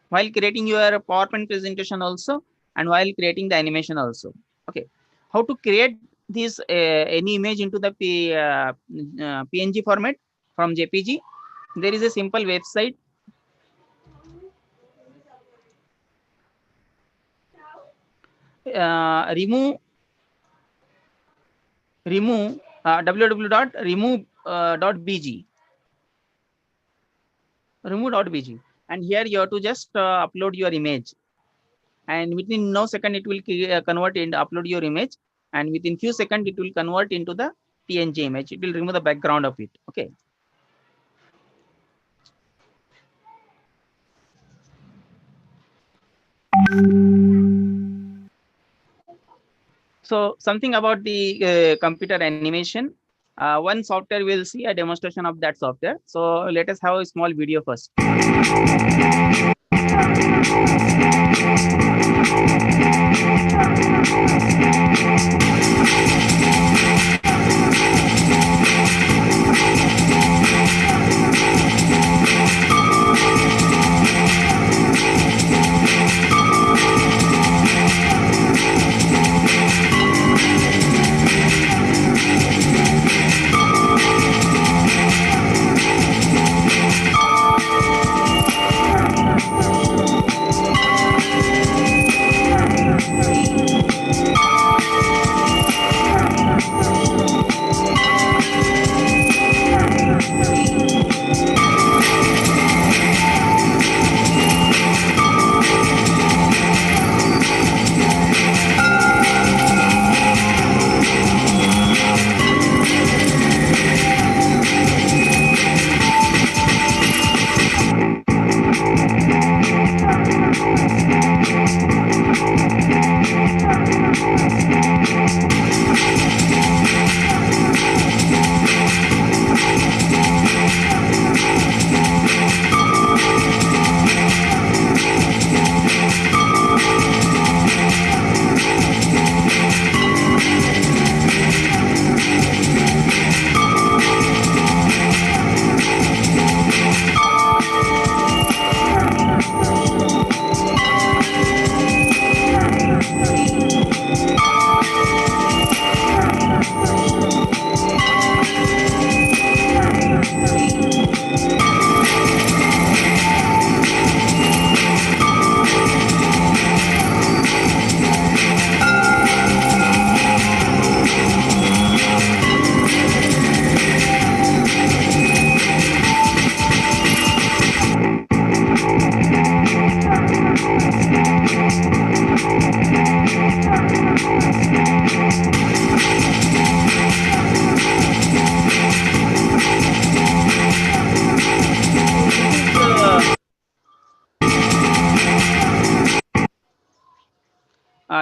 while creating your PowerPoint presentation also, and while creating the animation also. Okay, how to create this any image into the PNG format from JPG? There is a simple website. Remove www.remove.bg. Remove.bg, and here you have to just upload your image, and within no second it will convert and upload your image, and within few seconds it will convert into the PNG image. It will remove the background of it. Okay. So something about the computer animation. One software, will see a demonstration of that software. So let us have a small video first.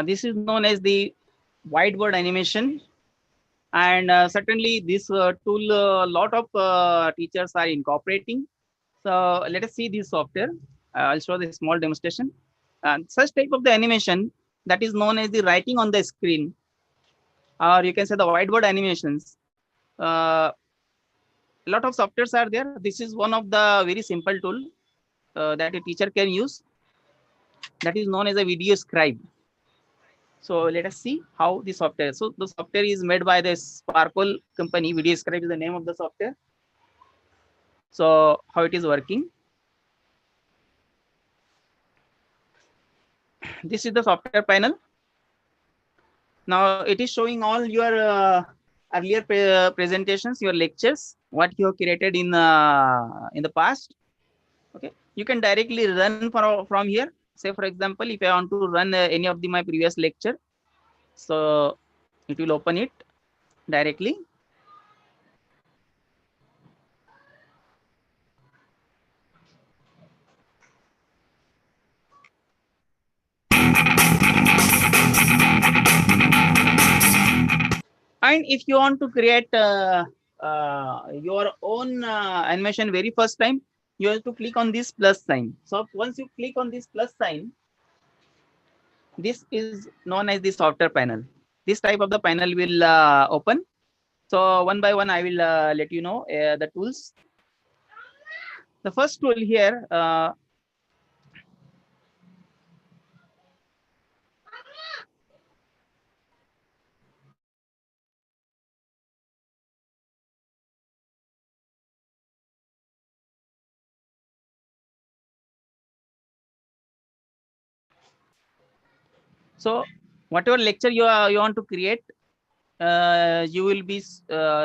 This is known as the whiteboard animation. And certainly this tool, a lot of teachers are incorporating. So let us see this software. I'll show the small demonstration. Such type of the animation that is known as the writing on the screen, or you can say the whiteboard animations. A lot of softwares are there. This is one of the very simple tool that a teacher can use. That is known as a video scribe. So let us see how the software. So the software is made by the Sparkle company. Video scribe is the name of the software. So how it is working? This is the software panel. Now it is showing all your earlier presentations, your lectures, what you have created in the past. Okay, you can directly run from here. Say for example, if I want to run any of my previous lecture, so it will open it directly. And if you want to create your own animation very first time, you have to click on this plus sign. So once you click on this plus sign, this is known as the software panel. This type of the panel will open. So one by one, I will let you know the tools. The first tool here, so whatever lecture you want to create, you will be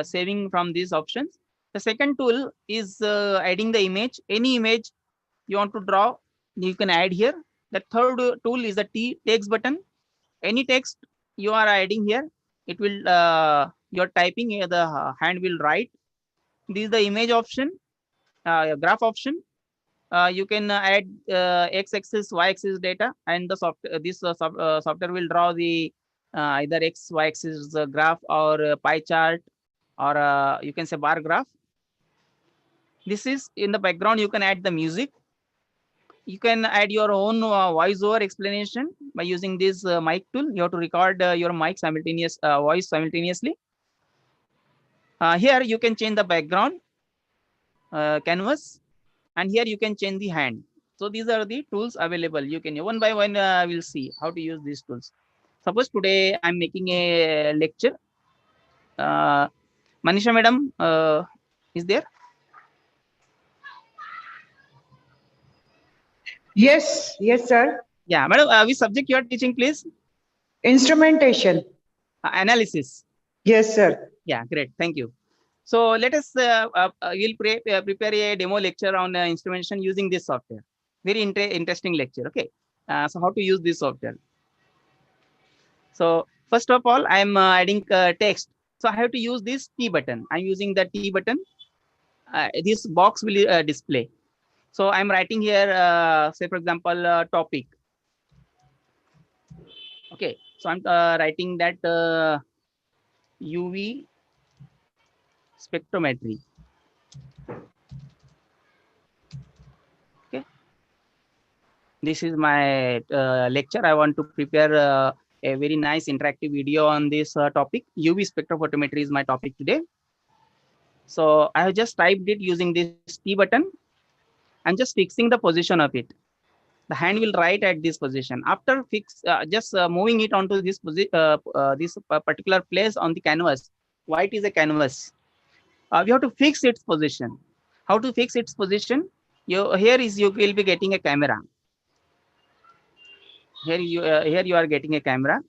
saving from these options. The second tool is adding the image. Any image you want to draw, you can add here. The third tool is the text button. Any text you are adding here, it will you're typing here, the hand will write. This is the image option, graph option. You can add x-axis, y-axis data, and the software will draw the either x, y-axis graph or pie chart, or you can say bar graph. This is in the background. You can add the music. You can add your own voice-over explanation by using this mic tool. You have to record your mic voice simultaneously. Here you can change the background canvas, and here you can change the hand. So these are the tools available. You can one by one we'll see how to use these tools. Suppose today I'm making a lecture. Manisha madam is there? Yes, yes, sir. Yeah, madam. Which subject you are teaching, please? Instrumentation. Analysis. Yes, sir. Yeah, great. Thank you. So let us we'll prepare a demo lecture on instrumentation using this software. Very interesting lecture. Okay. So how to use this software? So first of all, I'm adding text. So I have to use this T button. I'm using the T button. This box will display. So I'm writing here, say for example, topic. Okay. So I'm writing that UV spectrometry. Okay. This is my lecture. I want to prepare a very nice interactive video on this topic. UV spectrophotometry is my topic today. So I have just typed it using this T button. I'm just fixing the position of it. The hand will write at this position. After just moving it onto this particular place on the canvas. White is a canvas. We have to fix its position. How to fix its position? You will be getting a camera. Here you are getting a camera.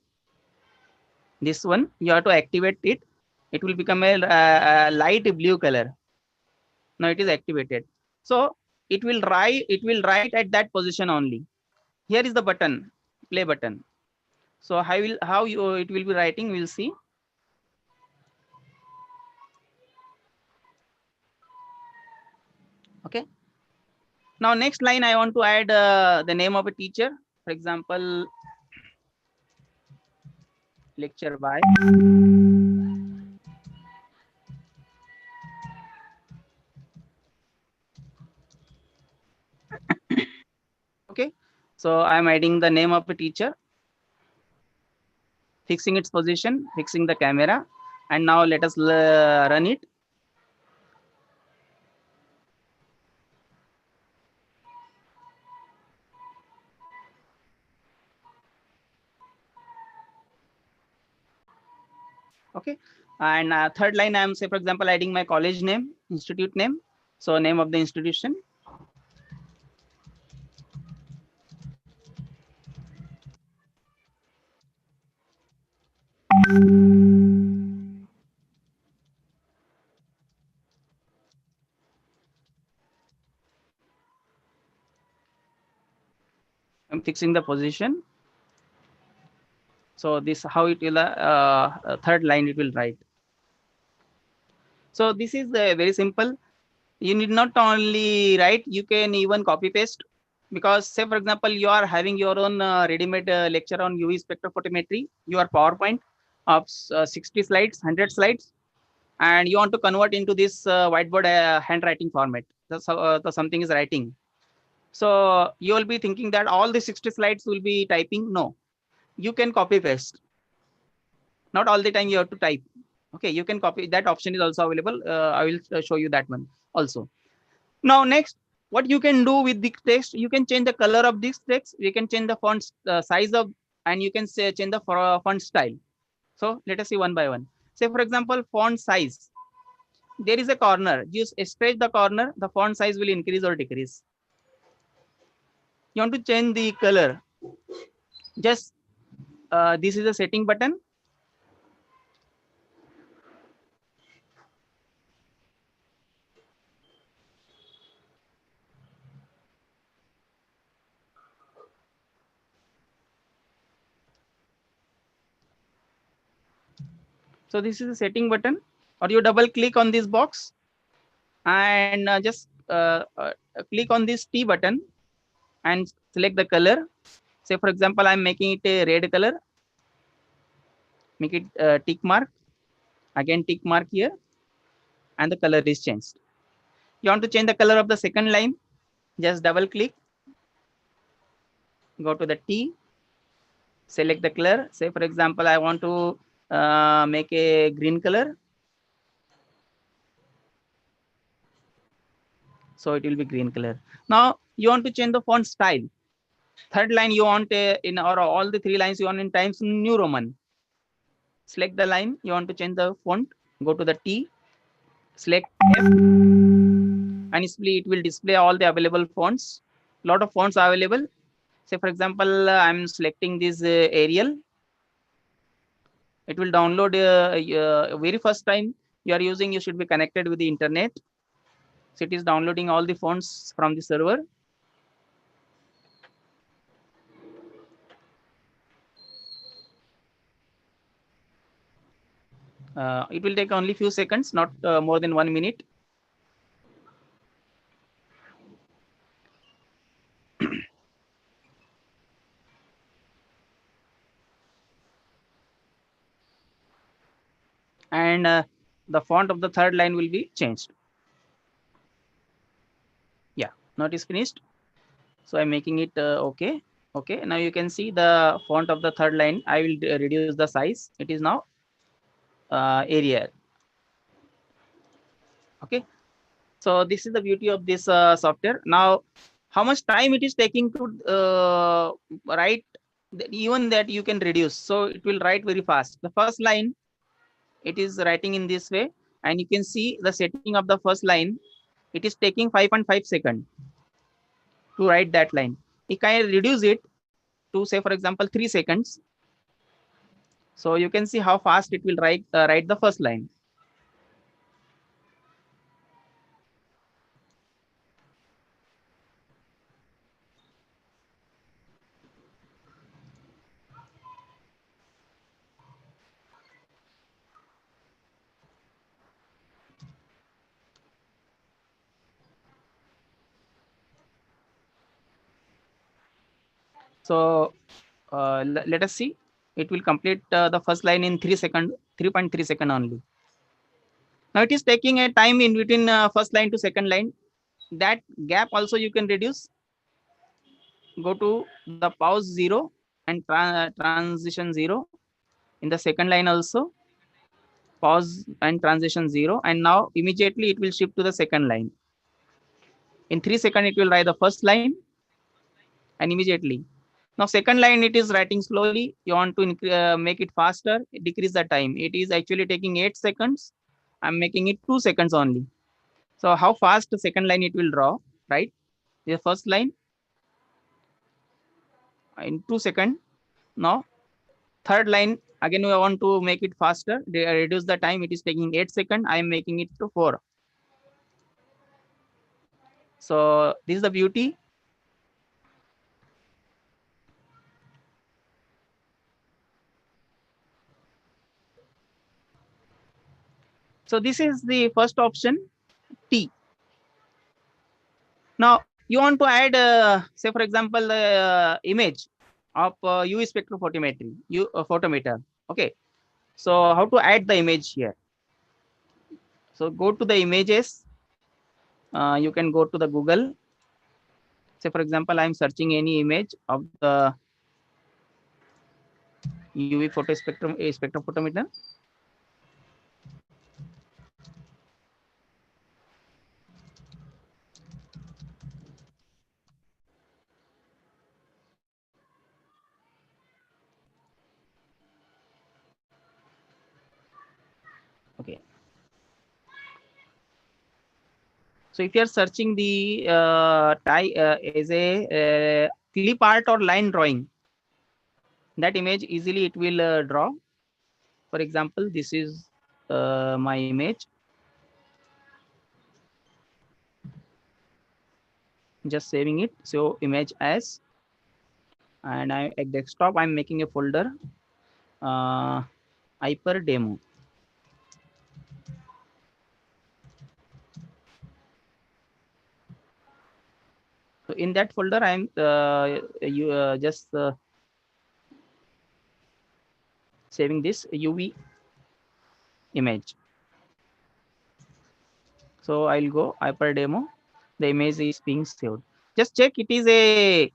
This one you have to activate it. It will become a light blue color. Now it is activated. So it will write at that position only. Here is the button, play button. So it will be writing, we'll see. Okay. Now next line, I want to add the name of a teacher. For example, lecture by okay. So I'm adding the name of a teacher, fixing its position, fixing the camera, and now let us run it. Okay, and third line, I'm say for example adding my college name, institute name, so name of the institution. I'm fixing the position. So this how it will third line it will write. So this is very simple. You need not only write, you can even copy paste, because say for example you are having your own ready-made lecture on UV spectrophotometry, your PowerPoint of 60 slides, 100 slides, and you want to convert into this whiteboard handwriting format. That's how the something is writing. So you will be thinking that all the 60 slides will be typing. No, you can copy paste. Not all the time you have to type. Okay, you can copy. That option is also available. I will show you that one also. Now next, what you can do with the text, you can change the color of this text. You can change the font size of, and you can say change the font style. So let us see one by one. Say for example, font size. There is a corner. Just stretch the corner. The font size will increase or decrease. You want to change the color. Just this is a setting button. So this is a setting button, or you double click on this box and just click on this T button and select the color. Say for example, I'm making it a red color. Make it tick mark. Again tick mark here, and the color is changed. You want to change the color of the second line? Just double click. Go to the T. Select the color. Say for example, I want to make a green color. So it will be green color. Now you want to change the font style. Third line you want in, or all the three lines you want in Times New Roman. Select the line you want to change the font. Go to the T. Select F, and it will display all the available fonts. Lot of fonts are available. Say for example, I'm selecting this Arial. It will download very first time you are using. You should be connected with the internet. So it is downloading all the fonts from the server. It will take only few seconds, not more than 1 minute. And the font of the third line will be changed. Yeah, now it is finished. So I'm making it okay. Okay, now you can see the font of the third line. I will reduce the size. It is now Arial. Okay, so this is the beauty of this software. Now, how much time it is taking to write, even that you can reduce. So it will write very fast. The first line, it is writing in this way, and you can see the setting of the first line. It is taking 5.5 seconds to write that line. If I reduce it to say, for example, 3 seconds, so you can see how fast it will write the first line. So let us see. it will complete the first line in 3.3 second only. Now it is taking a time in between first line to second line. That gap also you can reduce. Go to the pause 0 and transition 0. In the second line also, pause and transition 0. And now immediately it will shift to the second line. In 3 seconds, it will write the first line and immediately. Now second line, it is writing slowly. You want to make it faster, decrease the time. It is actually taking 8 seconds. I'm making it 2 seconds only. So how fast the second line it will draw, right? The first line in 2 seconds. Now third line, again, we want to make it faster. They reduce the time. It is taking 8 seconds. I am making it to 4. So this is the beauty. So this is the first option, T. Now you want to add, say for example, the image of UV spectrophotometry, photometer. Okay. So how to add the image here? So go to the images. You can go to the Google. Say for example, I'm searching any image of the UV spectrophotometer. Okay. So if you are searching the as a clip art or line drawing, that image easily it will draw. For example, this is my image. Just saving it. So image as, and I at desktop I'm making a folder, IPER demo. So in that folder, I'm just saving this UV image. So I'll go IPER demo. The image is being saved. Just check it is a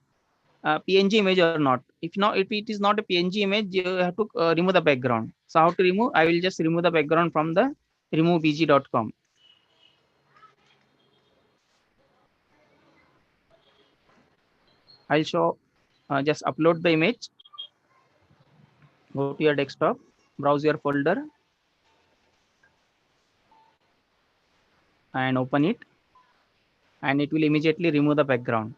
PNG image or not. If it is not a PNG image, you have to remove the background. So how to remove? I will just remove the background from the removebg.com. I'll show, just upload the image. Go to your desktop, browse your folder, and open it. And it will immediately remove the background.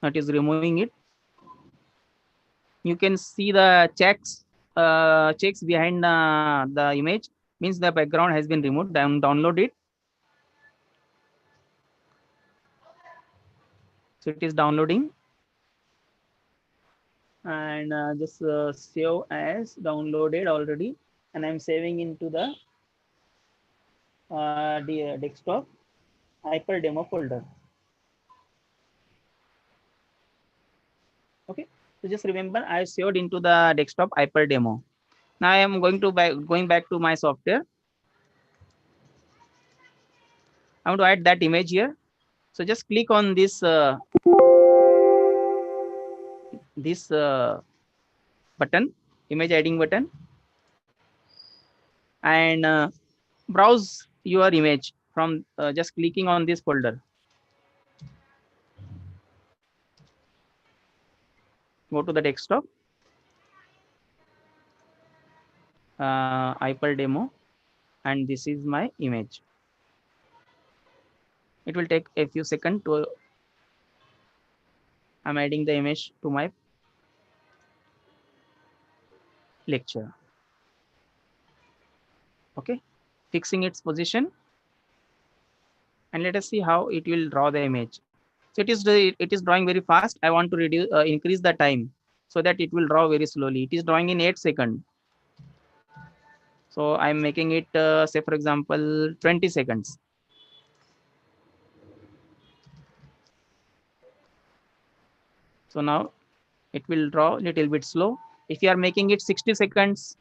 That is removing it. You can see the checks behind the image, means the background has been removed. Download it. So it is downloading, and just save as downloaded already, and I'm saving into the desktop IPER demo folder. Okay, so just remember I saved into the desktop IPER demo. Now I am going back to my software. I want to add that image here. So just click on this button, image adding button, and browse your image from just clicking on this folder. Go to the desktop, IPER demo, and this is my image. It will take a few seconds to, I'm adding the image to my lecture. Okay, fixing its position, and let us see how it will draw the image. So it is drawing very fast. I want to increase the time so that it will draw very slowly. It is drawing in 8 seconds. So I'm making it say for example 20 seconds. So now it will draw a little bit slow. If you are making it 60 seconds,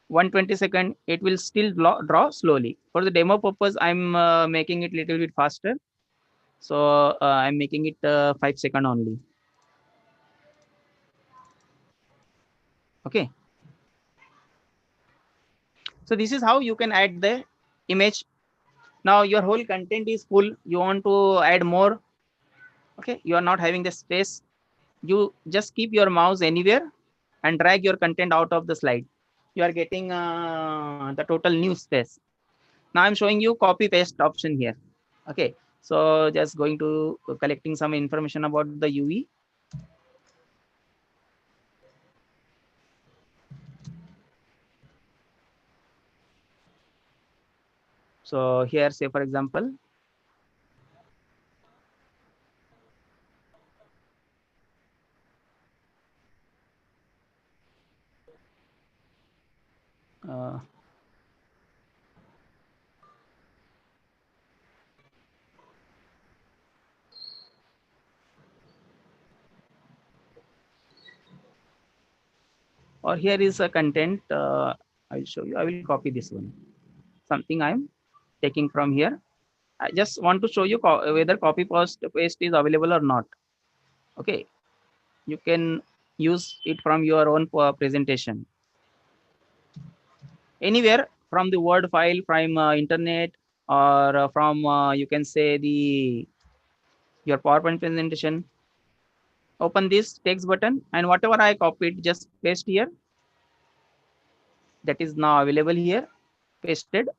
120 second, it will still draw slowly. For the demo purpose, I'm making it little bit faster. So I'm making it 5 second only. Okay. So this is how you can add the image. Now your whole content is full. You want to add more. Okay. You are not having the space. You just keep your mouse anywhere and drag your content out of the slide. You are getting the total new space. Now I'm showing you copy paste option here. Okay. So just going to collecting some information about the UV. So here, say for example, uh, or here is a content. I will show you. I will copy this one. Something I'm taking from here. I just want to show you whether copy paste is available or not. Okay, you can use it from your own presentation. Anywhere from the Word file, from internet, or from you can say your PowerPoint presentation. Open this text button and whatever I copied, just paste here. That is now available here, pasted.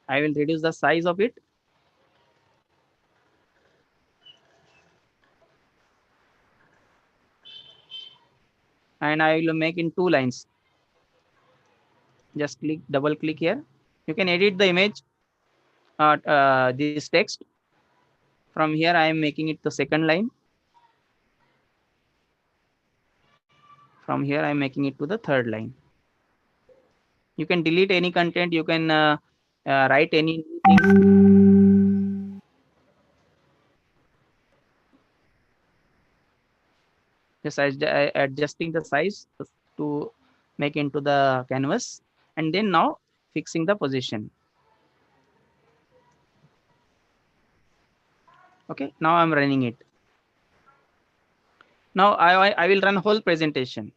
I will reduce the size of it. And I will make in 2 lines. Just double click here. You can edit the image, this text. From here, I am making it the second line. From here, I am making it to the third line. You can delete any content. You can write anything. Just adjusting the size to make into the canvas, and then now fixing the position. Okay, now I'm running it. Now I will run whole presentation.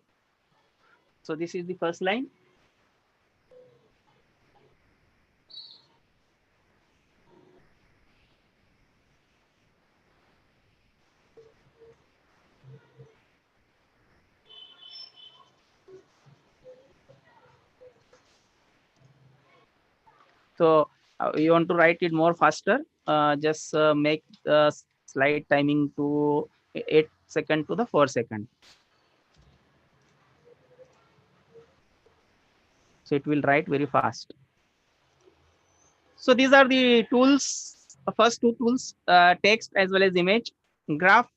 So this is the first line. So you want to write it more faster, just make the slide timing to 8 second to the 4 second. So it will write very fast. So these are the tools, first 2 tools, text as well as image. Graph,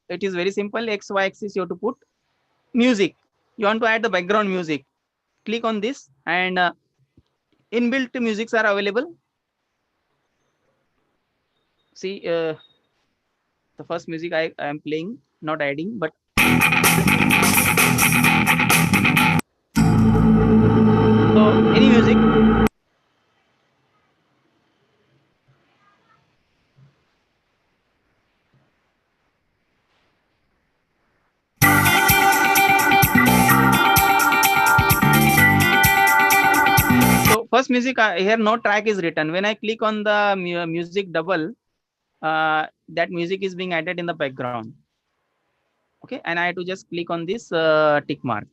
it is very simple. X, Y axis you have to put. Music, you want to add the background music. Click on this and inbuilt musics are available. See, the first music I am playing, not adding, but so any music. So first music here, no track is written. When I click on the music double, that music is being added in the background. Okay, and I have to just click on this tick mark.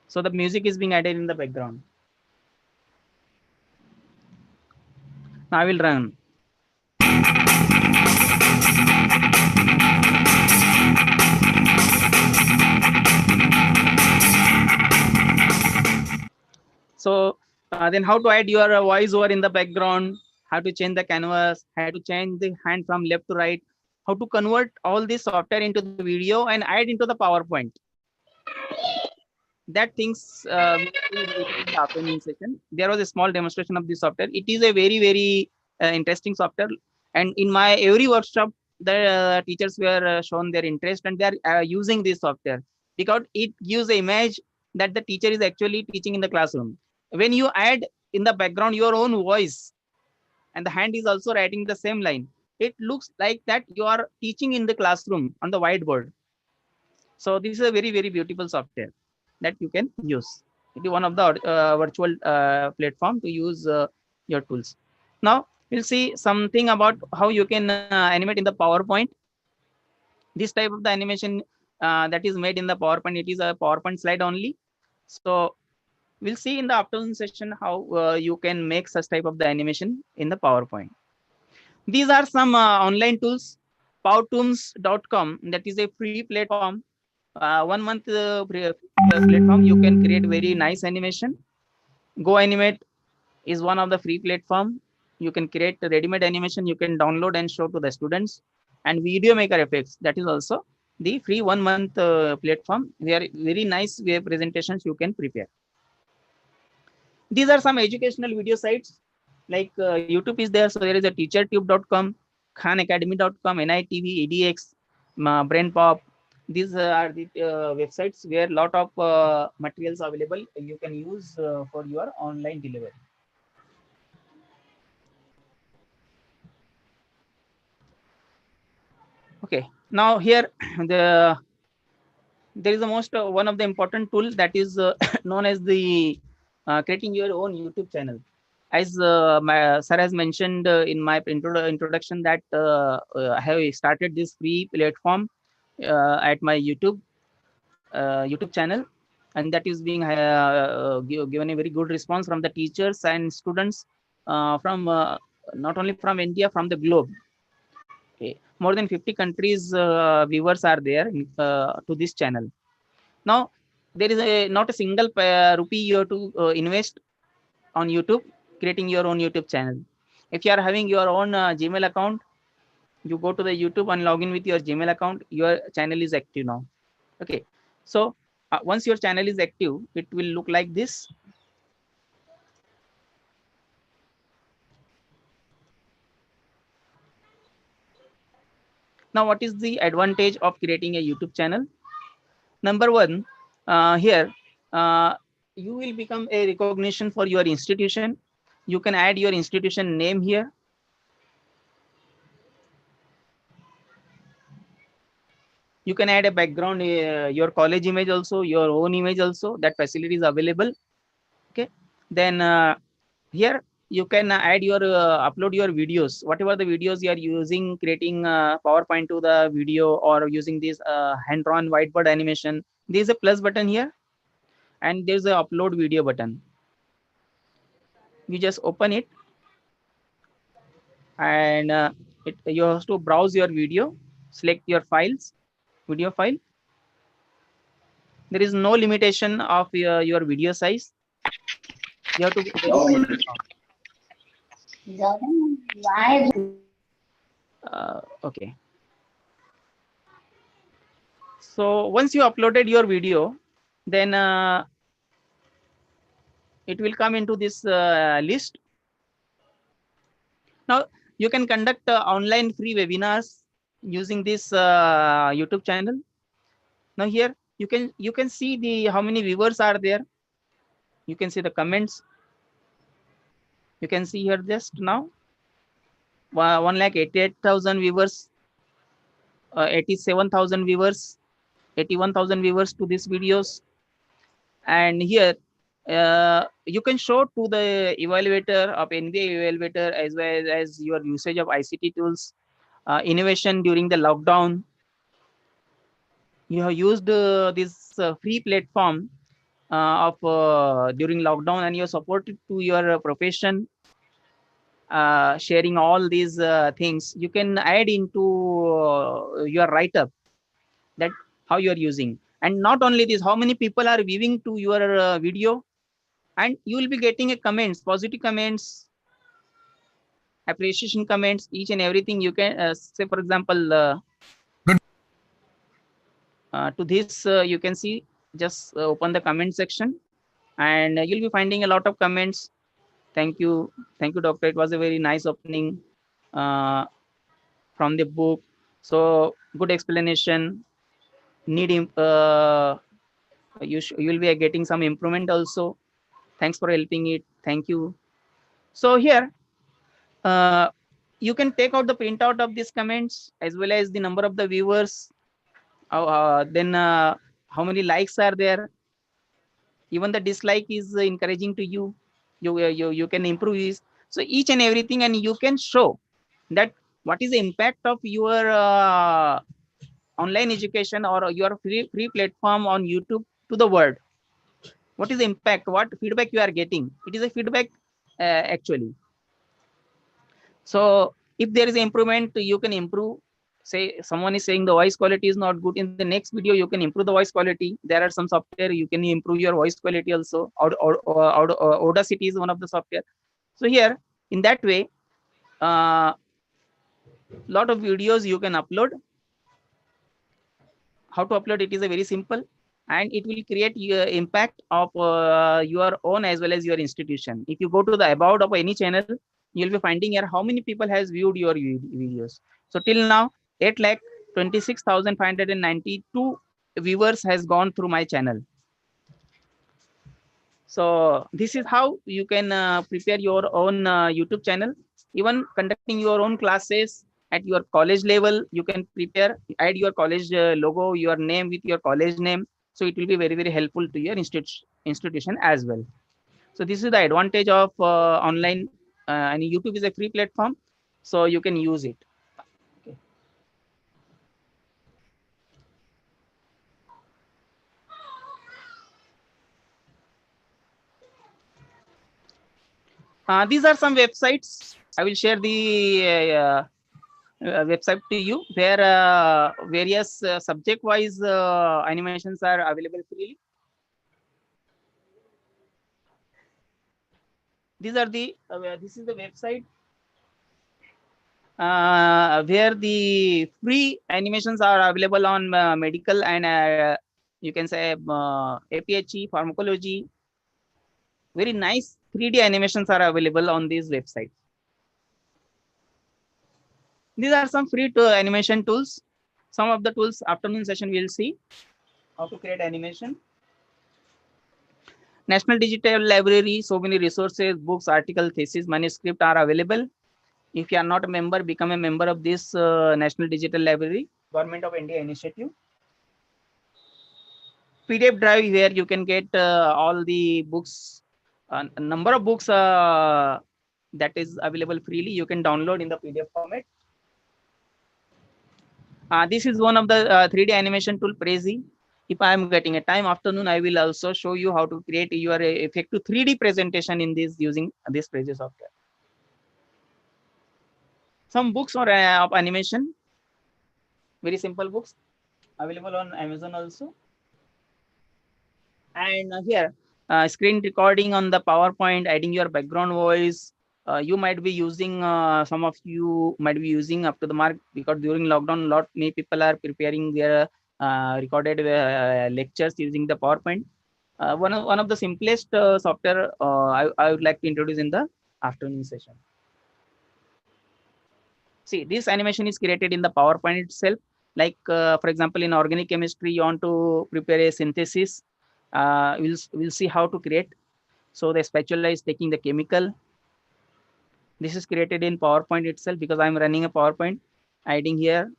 So the music is being added in the background. Now I will run. So then how to add your voice over in the background, how to change the canvas, how to change the hand from left to right, how to convert all this software into the video and add into the PowerPoint. That things will happen in session. There was a small demonstration of this software. It is a very, very interesting software. And in my every workshop, the teachers were shown their interest, and they are using this software because it gives an image that the teacher is actually teaching in the classroom. When you add in the background your own voice and the hand is also writing the same line, it looks like that you are teaching in the classroom on the whiteboard. So this is a very, very beautiful software that you can use. It is one of the virtual platform to use your tools. Now we'll see something about how you can animate in the PowerPoint. This type of the animation that is made in the PowerPoint, it is a PowerPoint slide only. So we'll see in the afternoon session how you can make such type of the animation in the PowerPoint. These are some online tools. Powtoons.com, that is a free platform. 1 month platform, you can create very nice animation. Go Animate is one of the free platform. You can create ready-made animation, you can download and show to the students. And Video Maker Effects, that is also the free 1 month platform where very nice web presentations you can prepare. These are some educational video sites like YouTube is there. So there is a teachertube.com, khanacademy.com, NITV, EDX, BrainPop. These are the websites where a lot of materials available you can use for your online delivery. Okay, now here there is the most one of the important tool that is known as the creating your own YouTube channel. As my sir has mentioned in my introduction that I have started this free platform at my YouTube channel, and that is being given a very good response from the teachers and students from not only from India, from the globe. Okay. More than 50 countries viewers are there to this channel. Now there is not a single rupee you have to invest on YouTube creating your own YouTube channel. If you are having your own Gmail account, you go to the YouTube and log in with your Gmail account, your channel is active now. Okay, so once your channel is active, it will look like this. Now what is the advantage of creating a YouTube channel? Number one, here you will become a recognition for your institution. You can add your institution name here. You can add a background, your college image also, your own image also. That facility is available. Okay, then here you can add your upload your videos, whatever the videos you are using, creating PowerPoint to the video or using this hand-drawn whiteboard animation. There is a plus button here, and there's a upload video button. You just open it, and you have to browse your video, select your files, video file. There is no limitation of your video size. You have to okay. So once you uploaded your video, then it will come into this list. Now you can conduct online free webinars using this YouTube channel. Now here you can see the how many viewers are there. You can see the comments. You can see here just now 1,88,000 viewers, 87,000 viewers, 81,000 viewers to these videos. And here you can show to the evaluator of NBA evaluator as well as your usage of ICT tools, innovation during the lockdown. You have used this free platform of during lockdown, and you supported to your profession, sharing all these things. You can add into your write-up that how you are using. And not only this, how many people are viewing to your video, and you will be getting a comments, positive comments, appreciation comments, each and everything. You can say, for example, to this you can see, just open the comment section, and you'll be finding a lot of comments. Thank you, doctor. It was a very nice opening from the book. So good explanation. Need you will be getting some improvement also. Thanks for helping it. Thank you. So here you can take out the printout of these comments as well as the number of the viewers. Then how many likes are there? Even the dislike is encouraging to you. You can improve this. So each and everything, and you can show that what is the impact of your online education or your free platform on YouTube to the world. What is the impact? What feedback you are getting? It is a feedback actually. So if there is improvement, you can improve. Say someone is saying the voice quality is not good. In the next video, you can improve the voice quality. There are some software you can improve your voice quality also. Audacity is one of the software. So here, in that way, lot of videos you can upload. How to upload it is a very simple, and it will create your impact of your own as well as your institution. If you go to the about of any channel, you'll be finding here how many people has viewed your videos. So till now 8,26,592 viewers has gone through my channel. So this is how you can prepare your own YouTube channel. Even conducting your own classes at your college level, you can prepare, add your college logo, your name with your college name. So it will be very, very helpful to your institution as well. So this is the advantage of online, and YouTube is a free platform, so you can use it. Okay. These are some websites. I will share the website to you, where various subject wise animations are available freely. These are the this is the website where the free animations are available on medical and you can say APHE, pharmacology. Very nice 3D animations are available on these websites. These are some free animation tools. Some of the tools afternoon session we'll see how to create animation. National Digital Library, so many resources, books, article, thesis, manuscript are available. If you are not a member, become a member of this National Digital Library, Government of India initiative. PDF drive, where you can get all the books, a number of books that is available freely. You can download in the PDF format. This is one of the 3D animation tool, Prezi. If I am getting a time afternoon, I will also show you how to create your effective 3D presentation in this using this Prezi software. Some books or of animation, very simple books available on Amazon also. And here, screen recording on the PowerPoint, adding your background voice. You might be using, some of you might be using up to the mark, because during lockdown, many people are preparing their recorded lectures using the PowerPoint. One of the simplest software I would like to introduce in the afternoon session. See, this animation is created in the PowerPoint itself. Like, for example, in organic chemistry, you want to prepare a synthesis. We'll see how to create. So the spatula is taking the chemical. This is created in PowerPoint itself, because I'm running a PowerPoint, adding here.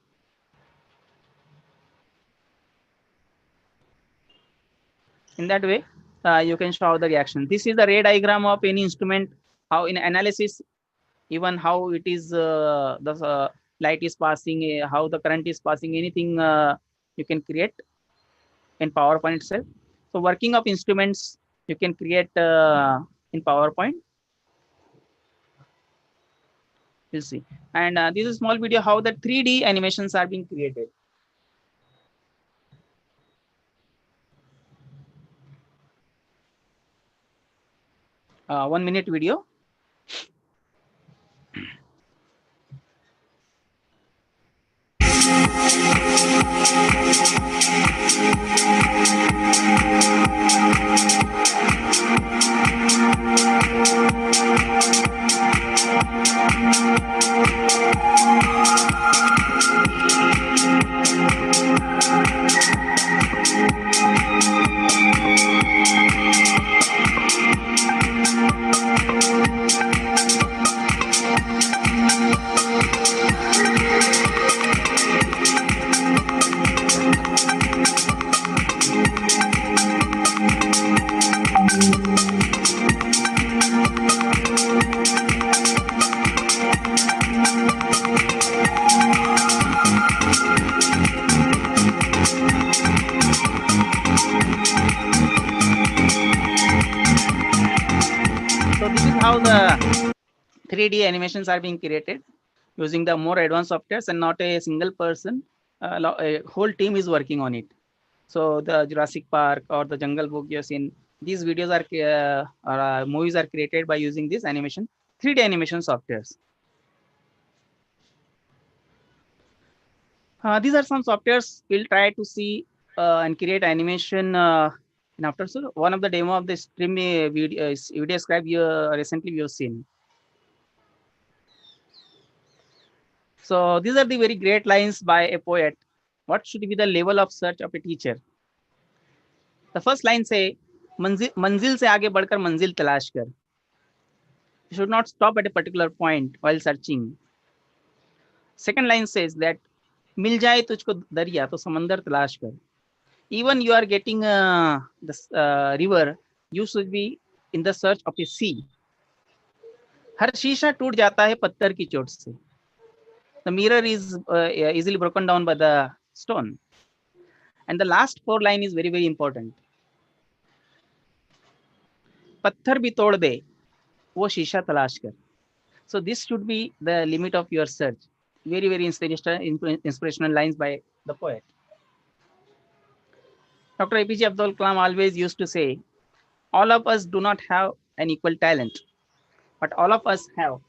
In that way, you can show the reaction. This is the ray diagram of any instrument, how in analysis, even how it is the light is passing, how the current is passing, anything you can create in PowerPoint itself. So working of instruments you can create in PowerPoint. We'll see. And this is a small video how the 3D animations are being created. One-minute video. how the 3D animations are being created using the more advanced softwares, and not a single person. A whole team is working on it. So the Jurassic Park or the Jungle Book you've seen, these videos are movies are created by using this animation 3D animation softwares. These are some softwares we'll try to see and create animation in after. So one of the demo of the stream video scribe you recently you've seen. So these are the very great lines by a poet. What should be the level of search of a teacher? The first line say, मंजिल से आगे बढ़कर मंजिल तलाश कर. You should not stop at a particular point while searching. Second line says that मिल जाए तुझको दरिया तो समंदर तलाश कर. Even you are getting the river, you should be in the search of a sea. हर शीशा टूट जाता है पत्थर की चोट से. The mirror is easily broken down by the stone. And the last 4 line is very, very important. पत्थर भी तोड़ दे वो शीशा तलाश कर. So this should be the limit of your search. Very, very inspirational lines by the poet. Dr. APJ Abdul Kalam always used to say, all of us do not have an equal talent, but all of us have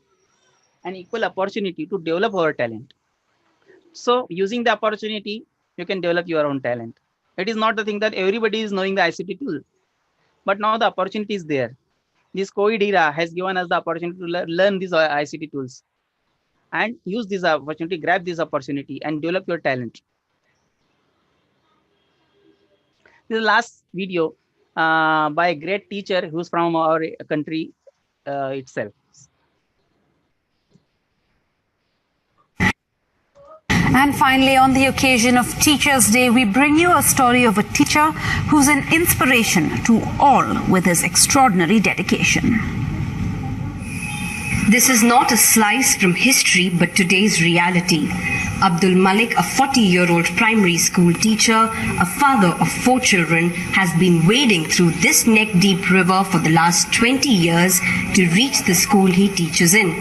an equal opportunity to develop our talent. So using the opportunity, you can develop your own talent. It is not the thing that everybody is knowing the ICT tool, but now the opportunity is there. This COVID era has given us the opportunity to learn these ICT tools and use this opportunity, grab this opportunity and develop your talent. This is the last video by a great teacher who's from our country itself. And finally, on the occasion of Teachers' Day, we bring you a story of a teacher who's an inspiration to all with his extraordinary dedication. This is not a slice from history, but today's reality. Abdul Malik, a 40-year-old primary school teacher, a father of 4 children, has been wading through this neck-deep river for the last 20 years to reach the school he teaches in,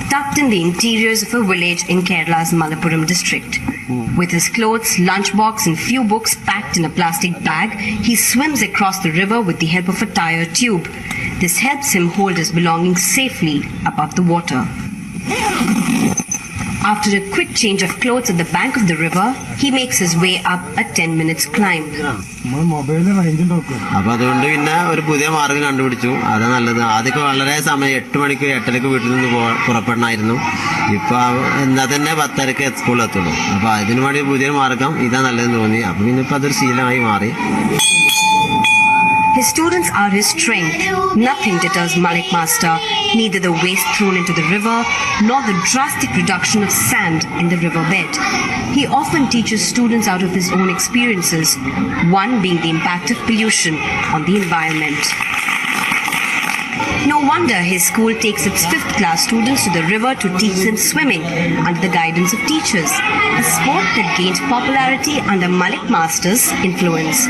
tucked in the interiors of a village in Kerala's Malappuram district. With his clothes, lunchbox and few books packed in a plastic bag, he swims across the river with the help of a tire tube. This helps him hold his belongings safely above the water. After a quick change of clothes at the bank of the river, he makes his way up a 10 minutes climb. അപ്പോൾ അതുകൊണ്ട് പിന്നെ ഒരു പുതിയ മാർഗം കണ്ടുപിടിച്ചു. അത് നല്ലത്. ആദ്യമൊക്കെ വളരെ സമയം 8 മണിക്ക് 8:30 വീട്ടിൽ നിന്ന് പുറപ്പെടണമായിരുന്നു. ഇപ്പോൾ എന്നാൽ തന്നെ 10:30 സ്കൂളിൽ എത്തുള്ളൂ. അപ്പോൾ അതിനു വേണ്ടി പുതിയ മാർഗം ഇതാ നല്ലതെന്ന് തോന്നി. അപ്പോൾ പിന്നെ ഇപ്പോൾ അതൊരു ശീലമായി മാറി. His students are his strength. Nothing deters Malik Master, neither the waste thrown into the river, nor the drastic reduction of sand in the riverbed. He often teaches students out of his own experiences, one being the impact of pollution on the environment. No wonder his school takes its 5th class students to the river to teach them swimming under the guidance of teachers, a sport that gained popularity under Malik Master's influence.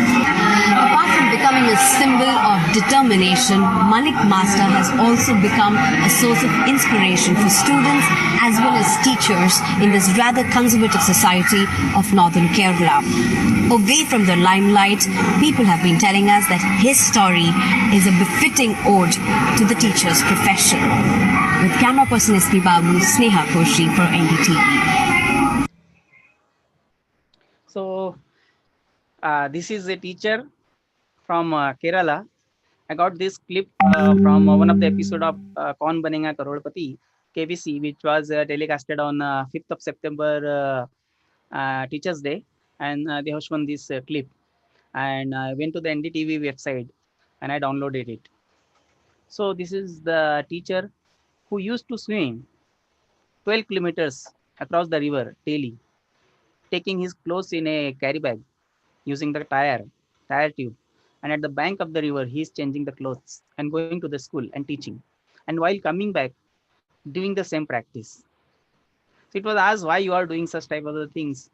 Apart from becoming a symbol of determination, Malik Master has also become a source of inspiration for students as well as teachers in this rather conservative society of northern Kerala. Away from the limelight, people have been telling us that his story is a befitting ode to the teacher's profession. With camera person SP Babu, Sneha Koshi for NDTV. So this is a teacher from Kerala. I got this clip from one of the episode of Kaun Banega Karodpati KBC, which was telecasted on 5th of September Teachers Day, and they have shown this clip, and I went to the NDTV website and I downloaded it. So this is the teacher who used to swim 12 kilometers across the river daily, taking his clothes in a carry bag using the tire tube. And at the bank of the river, he is changing the clothes and going to the school and teaching. And while coming back, doing the same practice. So it was asked why you are doing such type of things.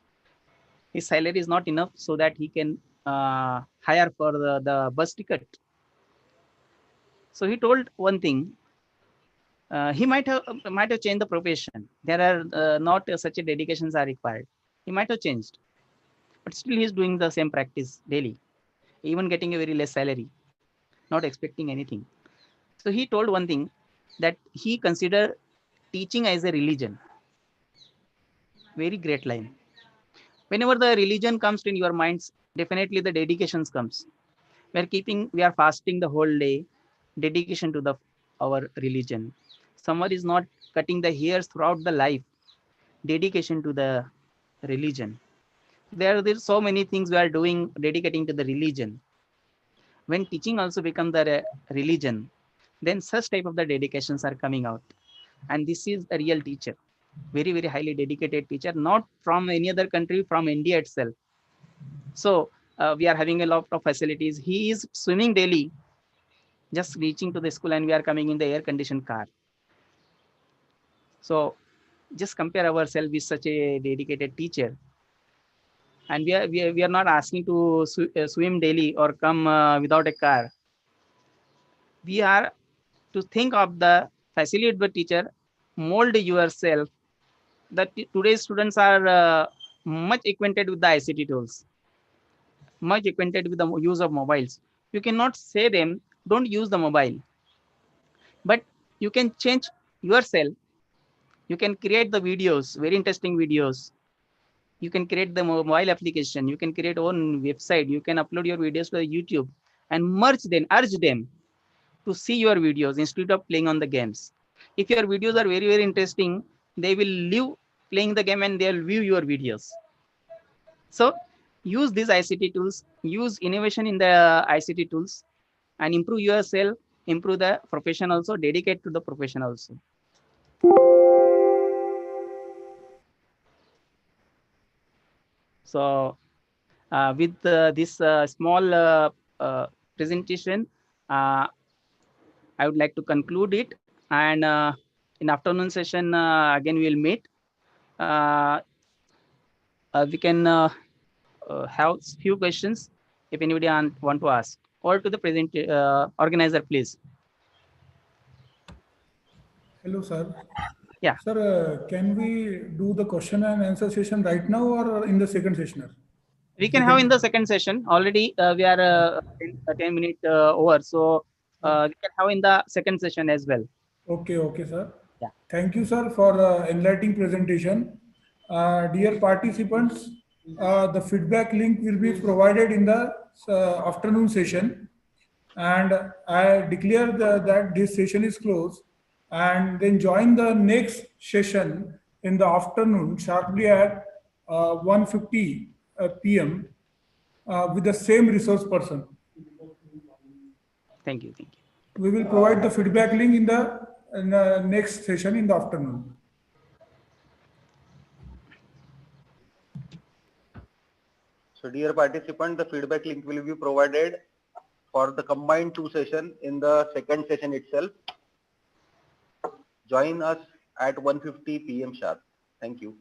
His salary is not enough so that he can hire for the bus ticket. So he told one thing, he might have changed the profession. There are not such a dedications are required. He might have changed, but still he's doing the same practice daily, even getting a very less salary, not expecting anything. So he told one thing, that he consider teaching as a religion. Very great line. Whenever the religion comes in your minds, definitely the dedications comes. We are fasting the whole day, dedication to the our religion. Someone is not cutting the hairs throughout the life, dedication to the religion. There's so many things we are doing, dedicating to the religion. When teaching also become the religion, then such type of the dedications are coming out. And this is a real teacher, very, very highly dedicated teacher, not from any other country, from India itself. So we are having a lot of facilities. He is swimming daily, just reaching to the school, and we are coming in the air conditioned car. So just compare ourselves with such a dedicated teacher. And we are not asking to swim daily or come without a car. We are to think of the facility of the teacher, mold yourself. That today's students are much acquainted with the ICT tools, much acquainted with the use of mobiles. You cannot say them don't use the mobile, but you can change yourself. You can create the videos, very interesting videos. You can create the mobile application. You can create own website. You can upload your videos to YouTube and urge them to see your videos instead of playing on the games. If your videos are very, very interesting, they will leave playing the game and they'll view your videos. So use these ICT tools, use innovation in the ICT tools, and improve yourself, improve the profession also, dedicate to the profession also. So with this small presentation, I would like to conclude it. And in afternoon session, again, we will meet. We can have few questions if anybody want to ask, or to the present organizer, please. Hello, sir. Yeah. Sir, can we do the question and answer session right now or in the second session? We can have in the second session. Already we are 10 minutes over. So we can have in the second session as well. Okay, sir. Yeah. Thank you, sir, for enlightening presentation. Dear participants, the feedback link will be provided in the afternoon session. And I declare that this session is closed, and then join the next session in the afternoon sharply at 1:50 p.m. With the same resource person. Thank you. We will provide the feedback link in the next session in the afternoon. So dear participant, the feedback link will be provided for the combined two session in the second session itself. Join us at 1:50 p.m. sharp. Thank you.